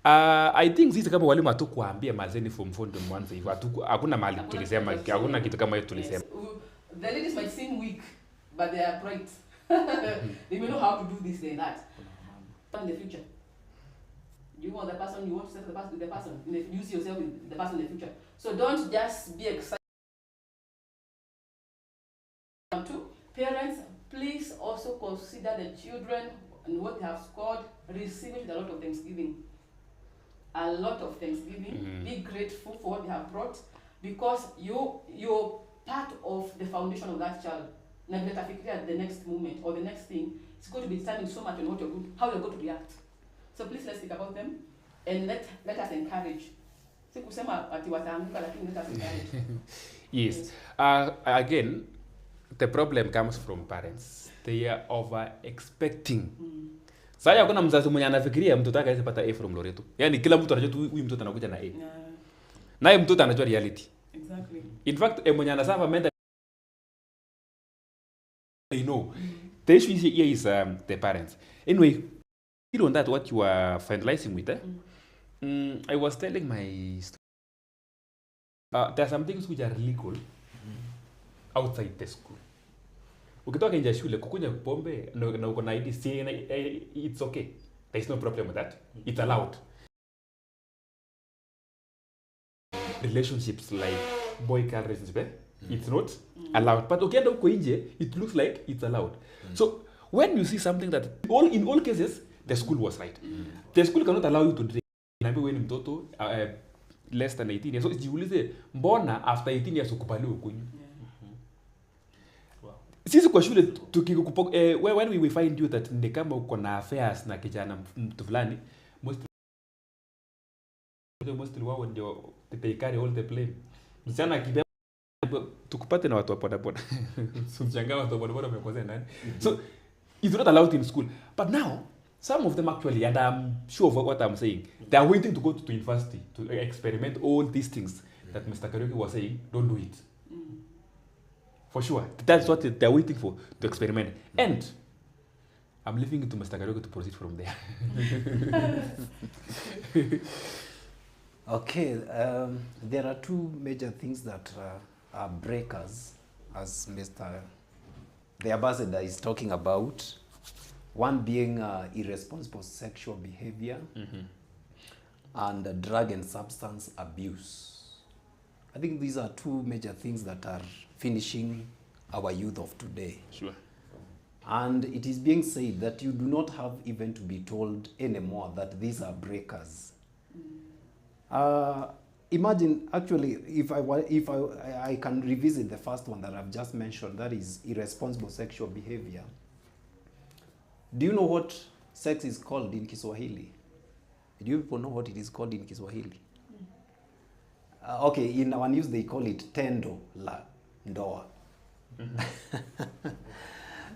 I think sisi kama walimu hatukuambia mazeni form 4 ndio mwanzo hivyo. Hakuna mahali tulisema, hakuna kitu kama hiyo tulisema. The ladies might seem weak, but they are bright. They may know how to do this and that. But in the future, you want the person, you want to set the person with the person. You see yourself with the person in the future. So don't just be excited. Parents, please also consider the children and what they have scored. Receive it with a lot of thanksgiving. A lot of thanksgiving. Be grateful for what they have brought, because you're part of the foundation of that child. Now, at the next moment or the next thing, it's going to be determining so much on how you're going to react. So please let's think about them and let us encourage. Yes. Again, the problem comes from parents. They are over expecting. Sasa kuna mzazi mwenye anafikiria mtoto wake asipata A from Loreto. Yaani kila mtu anajua tu huyu mtoto anakuja na A. Naye mtoto anajua reality. Exactly. In fact, mwenye anasava mental I know. The issue here is the parents. Anyway, on that, what you are finalizing with, I was telling my students, there are some things which are legal outside the school. Ukitoka nje shule kukunywa pombe na uko na ID, it's okay. There is no problem with that. It's allowed. Relationships like boy-girl relationship, it's not allowed. But ukienda huko nje, it looks like it's allowed. So when you see something that in all cases the school was right. The school cannot allow you to drink. Inaambiwa wewe ni mtoto less than 18 years. So jiulize mbona after 18 years ukubaliwe kunywa. Sisi kwa shule when we find you that ni kama uko na affairs na kijana mtu fulani, most unajua mostly wao ndio they carry all the blame. Msichana akibeba tukupate na watu wa bodaboda. So mshangaa watu wa bodaboda wamekosea nani? So it's not allowed in school. But now some of them actually, and I'm sure of what I'm saying, they are waiting to go to university to experiment all these things that Mr. Karaoke was saying. Don't do it. For sure. That's what they're waiting for, to experiment. And I'm leaving it to Mr. Karaoke to proceed from there. Okay, there are two major things that are breakers, as the ambassador is talking about. One being irresponsible sexual behavior and drug and substance abuse. I think these are two major things that are finishing our youth of today. Sure. And it is being said that you do not have even to be told anymore that these are breakers. Imagine, actually, if I can revisit the first one that I've just mentioned, that is irresponsible sexual behavior. Do you know what sex is called in Kiswahili? Do you people know what it is called in Kiswahili? Okay, in our news they call it tendo la ndoa.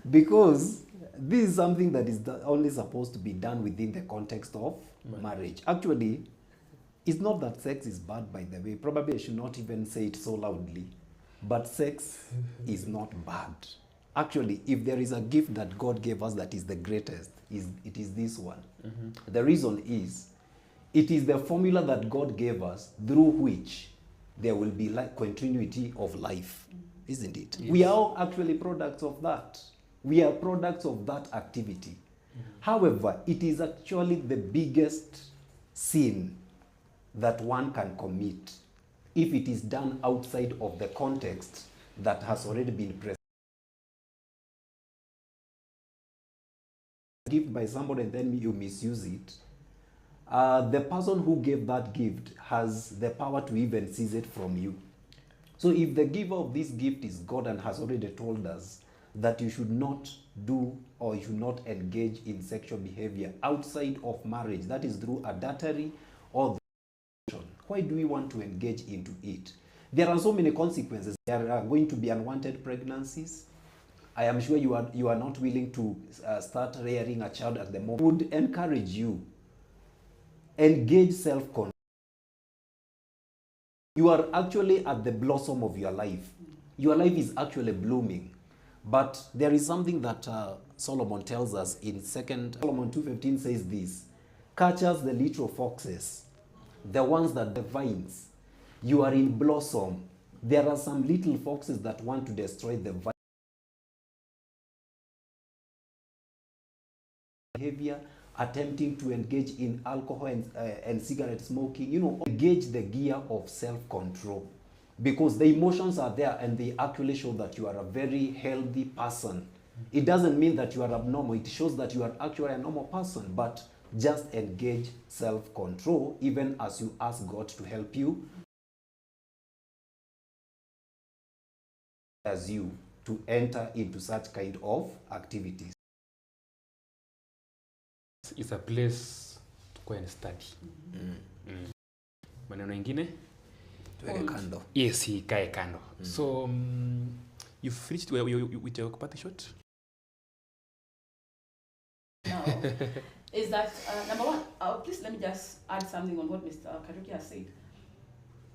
Because this is something that is only supposed to be done within the context of marriage. Actually, it's not that sex is bad, by the way. Probably I should not even say it so loudly. But sex is not bad. Actually, if there is a gift that God gave us that is the greatest, it is this one. The reason is, it is the formula that God gave us through which there will be like continuity of life, isn't it? Yes. We are all actually products of that. We are products of that activity. However, it is actually the biggest sin that one can commit if it is done outside of the context that has already been present. Gift by somebody and then you misuse it. The person who gave that gift has the power to even seize it from you. So if the giver of this gift is God and has already told us that you should not do or you should not engage in sexual behavior outside of marriage, that is through adultery or why do we want to engage into it? There are so many consequences. There are going to be unwanted pregnancies. I am sure you are not willing to start rearing a child at the moment. I would encourage you, engage self-control. You are actually at the blossom of your life. Your life is actually blooming. But there is something that Solomon tells us in Solomon 2:15 says this: catches the little foxes, the ones that the vines. You are in blossom. There are some little foxes that want to destroy the vine. Behavior, attempting to engage in alcohol and cigarette smoking, engage the gear of self-control, because the emotions are there and they actually show that you are a very healthy person. It doesn't mean that you are abnormal. It shows that you are actually a normal person, but just engage self-control even as you ask God to help you as you to enter into such kind of activities. It's a place to go and study. Maneno ingine? Tuweke kando. Yes, ikae kando. So, you've finished with your party shot? Now, is that, number one, please let me just add something on what Mr. Kcse has said.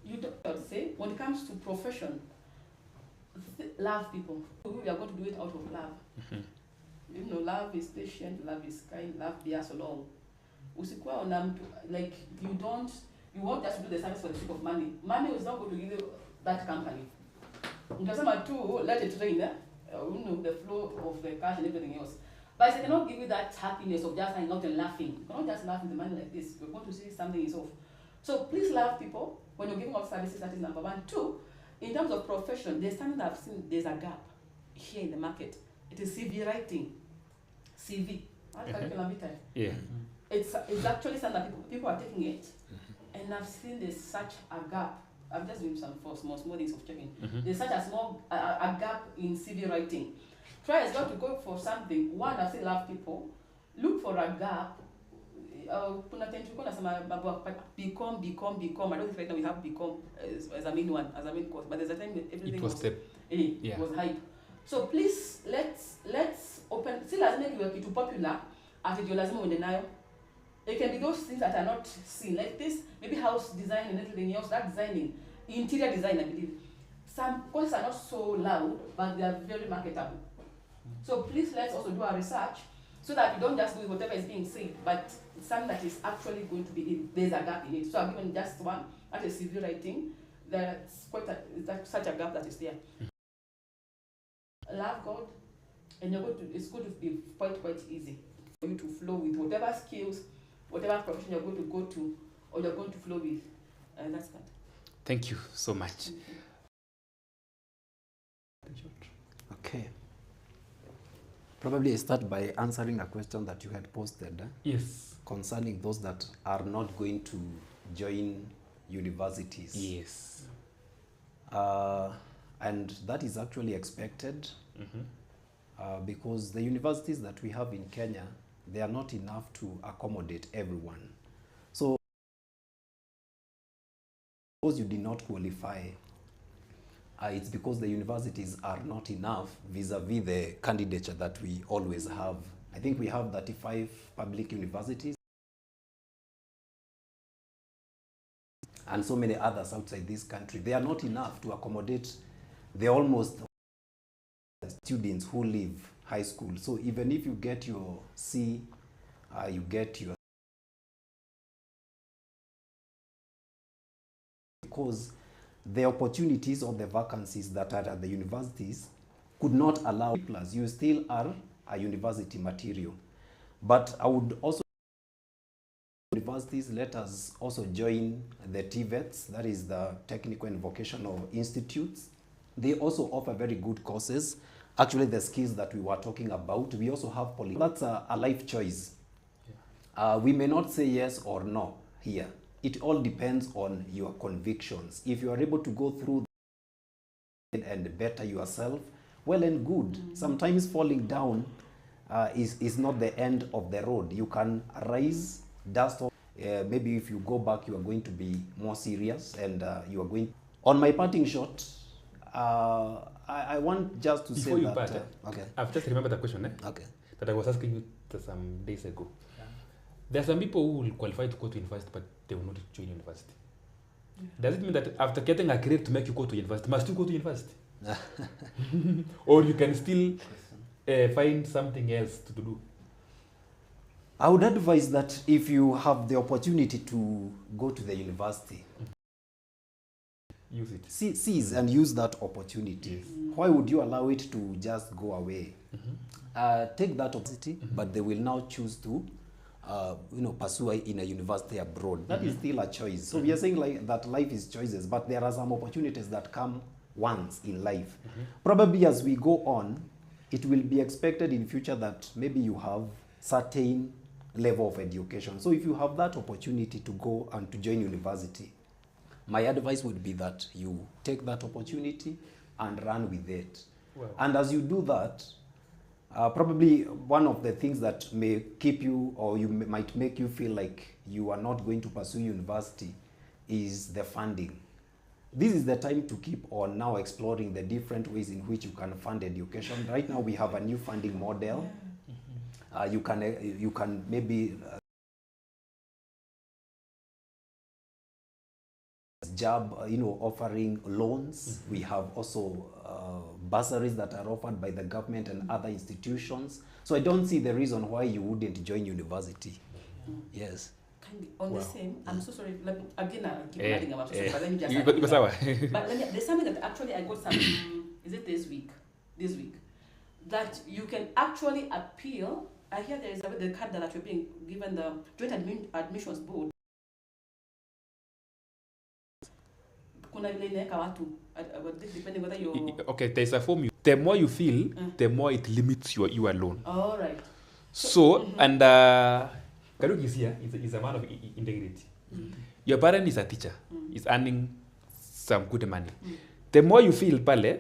You don't say, when it comes to profession, love people. We are going to do it out of love. Love is patient, love is kind, love bears along. Usikuwa ona mtu, like, you won't just do the service for the sake of money. Money is not going to give you that company. Utasema tu, let it rain, the flow of the cash and everything else. But I cannot give you that happiness of just hanging out and laughing. You cannot just laugh in the money like this. We're going to see something is off. So please love people when you're giving out services. That is number one. Two, in terms of profession, there's something that I've seen, there's a gap here in the market. It is CV writing. CV. Yeah. It's actually something that people are taking it, and I've seen there's such a gap. I've just doing some small things of checking. There's such a small a gap in CV writing. Try as well to go for something. One, I say love people. Look for a gap kuna time tulikuwa nasema mambo become. I don't think right now we have become as a main one, as a main course, but there's a time everything it was step. It was hype. So please let's open. See, lazima kiwe kitu popular ati ndio lazima uende nayo. It can be those things that are not seen, like this, maybe house design and everything else. That designing, interior design, I believe. Some courses are not so loud, but they are very marketable. So please let's also do our research so that we don't just do whatever is being said, but something that is actually going to be there's a gap in it. So I've given just one at a CV writing. There's such a gap that is there. Love God, and it's going to be quite easy for you to flow with whatever skills, whatever profession you're going to go to, or you're going to flow with. That's that. Thank you so much. Okay. Probably I start by answering a question that you had posted. Yes. Concerning those that are not going to join universities. Yes. And that is actually expected because the universities that we have in Kenya, they are not enough to accommodate everyone. So, suppose you did not qualify, it's because the universities are not enough vis-a-vis the candidature that we always have. I think we have 35 public universities and so many others outside this country. They are not enough to accommodate the almost students who leave high school. So even if you get your C, you get your... Because the opportunities or the vacancies that are at the universities could not allow plus you still are a university material. But I would also universities, let us also join the TVETs, that is the Technical and Vocational Institutes. They also offer very good courses. Actually, the skills that we were talking about, we also have that's a life choice. We may not say yes or no here. It all depends on your convictions. If you are able to go through and better yourself, well and good. Sometimes falling down is not the end of the road. You can rise, dust off. Maybe if you go back, you are going to be more serious and you are going... On my parting shot, I want just to Before say you that... part, okay. I've just remembered the question Okay. that I was asking you some days ago. There are some people who will qualify to go to university, but they will not join university. Does it mean that after getting a grade to make you go to university, must you go to university? Or you can still find something else to do? I would advise that if you have the opportunity to go to the university, use it. Seize and use that opportunity. Yes. Why would you allow it to just go away? Take that opportunity, but they will now choose to pursue in a university abroad. That is still a choice. So we are saying like that life is choices, but there are some opportunities that come once in life. Probably as we go on, it will be expected in future that maybe you have certain level of education. So if you have that opportunity to go and to join university, my advice would be that you take that opportunity and run with it. Wow. And as you do that, probably one of the things that may keep you or might make you feel like you are not going to pursue university is the funding. This is the time to keep on now exploring the different ways in which you can fund education. Right now we have a new funding model. You can maybe job, offering loans. We have also bursaries that are offered by the government and other institutions. So I don't see the reason why you wouldn't join university. Yes. On the same, I'm so sorry. Again, I keep adding about but let me just. But there's something that actually I got some. Is it this week? This week, that you can actually appeal. I hear there is the card that you're being given the Joint Admissions Board. Depending whether you're... Okay, there's a form. The more you feel, the more it limits you alone. All right. So, and Karuk is here, is a man of integrity. Your parent is a teacher, is earning some good money. The more you feel, pale,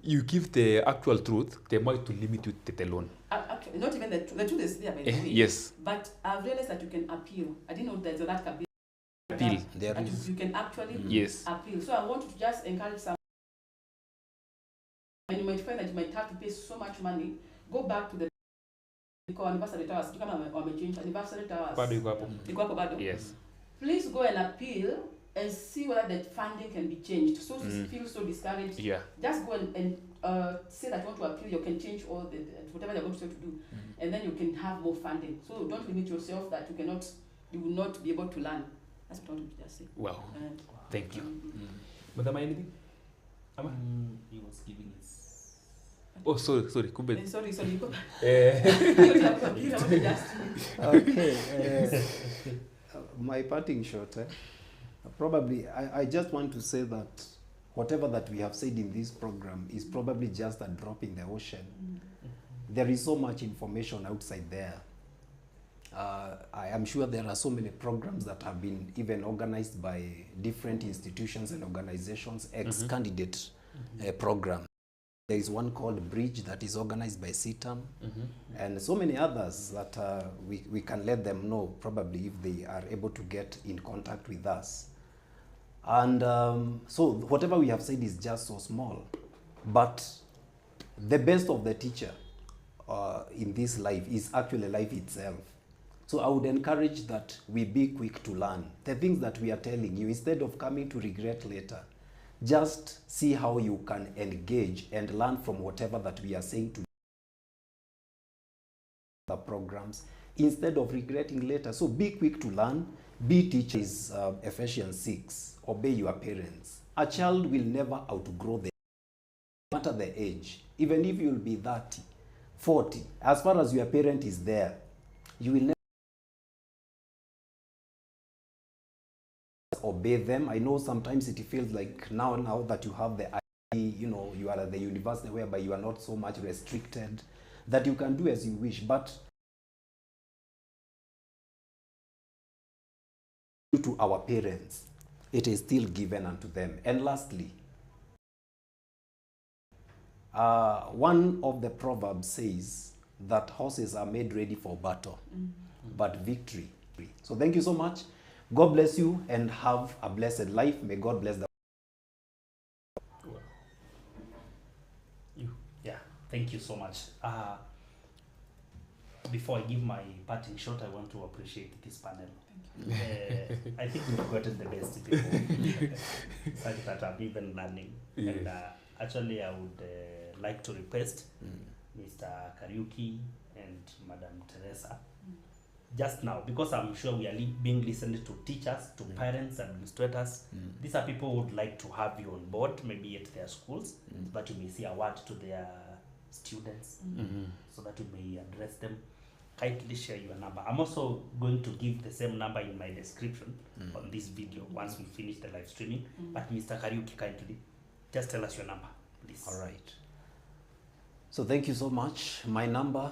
you give the actual truth, the more to limit you to the loan. Actually, not even the truth is there, by the way. Yes. But I've realized that you can appeal. I didn't know there's a that Appeal. There that is. you can actually Yes. appeal. So I want to just encourage some. And you might find that you might have to pay so much money. Go back to the anniversary towers. Kama wamechange anniversary towers. Bado iko hapo. Iko hapo bado? Yes. Please go and appeal and see whether the funding can be changed. So feel so discouraged. Yeah. Just go and say that you want to appeal. You can change all the whatever they're going to do, and then you can have more funding. So don't limit yourself that you will not be able to learn. That's what I want to just say. Wow. Thank you. Madam, anything? Ama? He was giving his. Oh, sorry. Kumbe. Sorry. Okay. My parting shot. Probably, I just want to say that whatever that we have said in this program is probably just a drop in the ocean. There is so much information outside there. I am sure there are so many programs that have been even organized by different institutions and organizations, ex-candidate programs. There is one called Bridge that is organized by CITAM, and so many others that we can let them know probably if they are able to get in contact with us. And so whatever we have said is just so small, but the best of the teacher in this life is actually life itself. So I would encourage that we be quick to learn. The things that we are telling you, instead of coming to regret later, just see how you can engage and learn from whatever that we are saying to the programs, instead of regretting later. So be quick to learn, be teachers. Ephesians 6, obey your parents. A child will never outgrow no matter the age, even if you'll be 30, 40, as far as your parent is there, you will never obey them. I know sometimes it feels like now that you have the you are at the university whereby you are not so much restricted, that you can do as you wish, but to our parents, it is still given unto them. And lastly, one of the proverbs says that horses are made ready for battle, but victory. So thank you so much. God bless you and have a blessed life. May God bless the Yeah, thank you so much. Before I give my parting shot, I want to appreciate this panel. I think we've gotten the best people, such that I'm even learning. Yeah. And actually, I would like to request Mr. Kariuki and Madam Teresa just now, because I'm sure we are being listened to teachers, to parents, administrators. These are people who would like to have you on board, maybe at their schools, so that you may say a word to their students, so that you may address them. Kindly share your number. I'm also going to give the same number in my description on this video once we finish the live streaming. But Mr. Kariuki, kindly just tell us your number, please. All right. So thank you so much. My number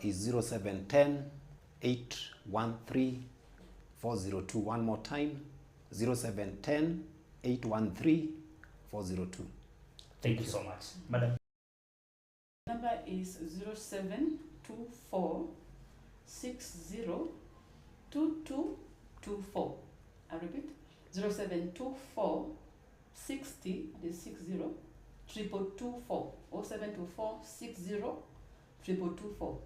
is 0710 813 402. One more time, 0710 813 402. Thank you so much. Madam. Number is 0724 60 2224. I repeat, 0724 60 2224. 0724 60 2224.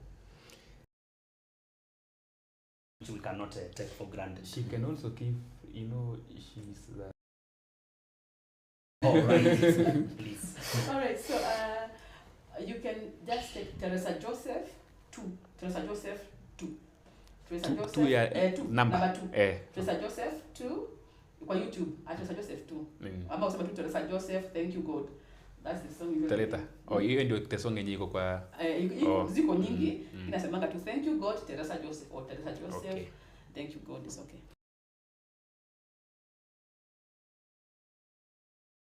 Which we cannot take for granted. She can also give, she's the... Oh, right. Please. All right, so you can just take Teresa Joseph 2. Teresa Joseph 2. Teresa Joseph 2. Number 2. Teresa Joseph 2. Kwa YouTube, Teresa Joseph 2. Ama usema tu Teresa Joseph, thank you God. That's the song you Taleta. Oh, hiyo ndio the song yenye iko kwa ziko nyingi. Inasemanga tu thank you God, Teresa Joseph or Teresa Joseph. Okay. Thank you God, is okay.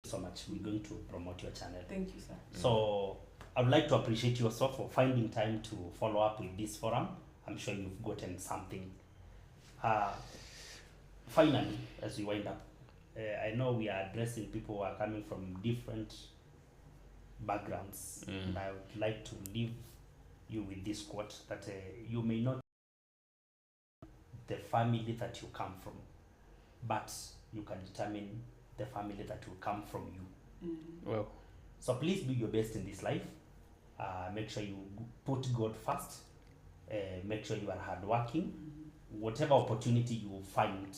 So much. We're going to promote your channel. Thank you, sir. So I would like to appreciate you also for finding time to follow up with this forum. I'm sure you've gotten something. Finally, as we wind up, I know we are addressing people who are coming from different backgrounds. And I would like to leave you with this quote that you may not the family that you come from, but you can determine the family that will come from you. Well, so please do your best in this life. Make sure you put God first. Make sure you are hardworking. Whatever opportunity you find,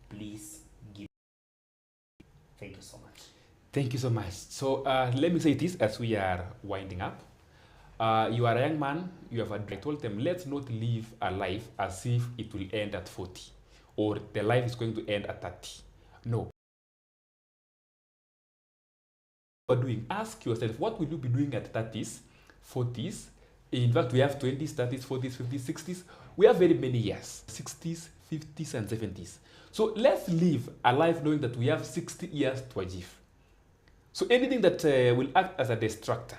please give. Thank you so much. Thank you so much. So let me say this as we are winding up. You are a young man, you have I told them, let's not live a life as if it will end at 40 or the life is going to end at 30. No. What are doing? Ask yourself, what will you be doing at 30s, 40s? In fact, we have 20s, 30s, 40s, 50s, 60s. We have very many years, 60s, 50s, and 70s. So let's live a life knowing that we have 60 years to achieve. So anything that will act as a distractor,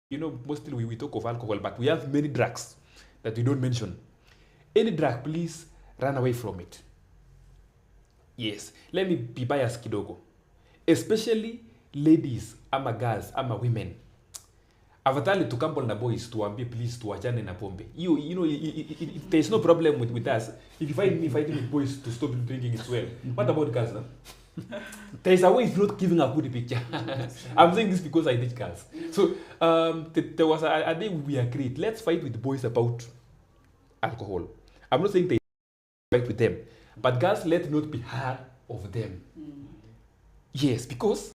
you know, mostly we talk of alcohol, but we have many drugs that we don't mention. Any drug, please run away from it. Yes, let me be biased kidogo. Especially ladies, ama girls, ama women. Afadhali tukamble na boys tuambie please tuachane na pombe. You know, there's no problem with us. If you find me fighting with boys to stop drinking as well. What about girls now? There's a way it's not giving a good picture. I'm saying this because I teach girls. So there was a day we agreed, let's fight with boys about alcohol. I'm not saying they fight with them, but girls, let not be hard of them. Yes, because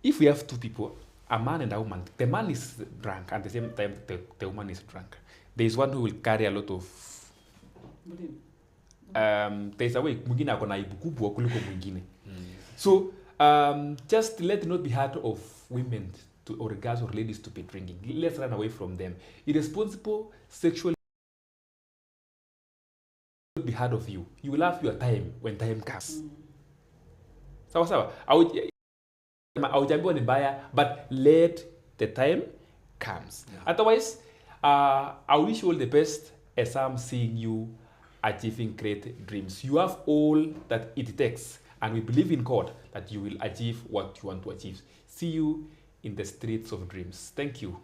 if we have two people, a man and a woman, the man is drunk and at the same time the woman is drunk. There is one who will carry a lot of there's a way mwingine ako na aibu kubwa kuliko mwingine. So just let it not be hard of women to, or girls or ladies to be drinking. Let's run away from them. Irresponsible sexual will be hard of you. You will have your time when time comes. Sawa sawa. Aujambiwa ni baya, but let the time comes. Yeah. Otherwise, I wish you all the best as I'm seeing you achieving great dreams. You have all that it takes, and we believe in God that you will achieve what you want to achieve. See you in the streets of dreams. Thank you.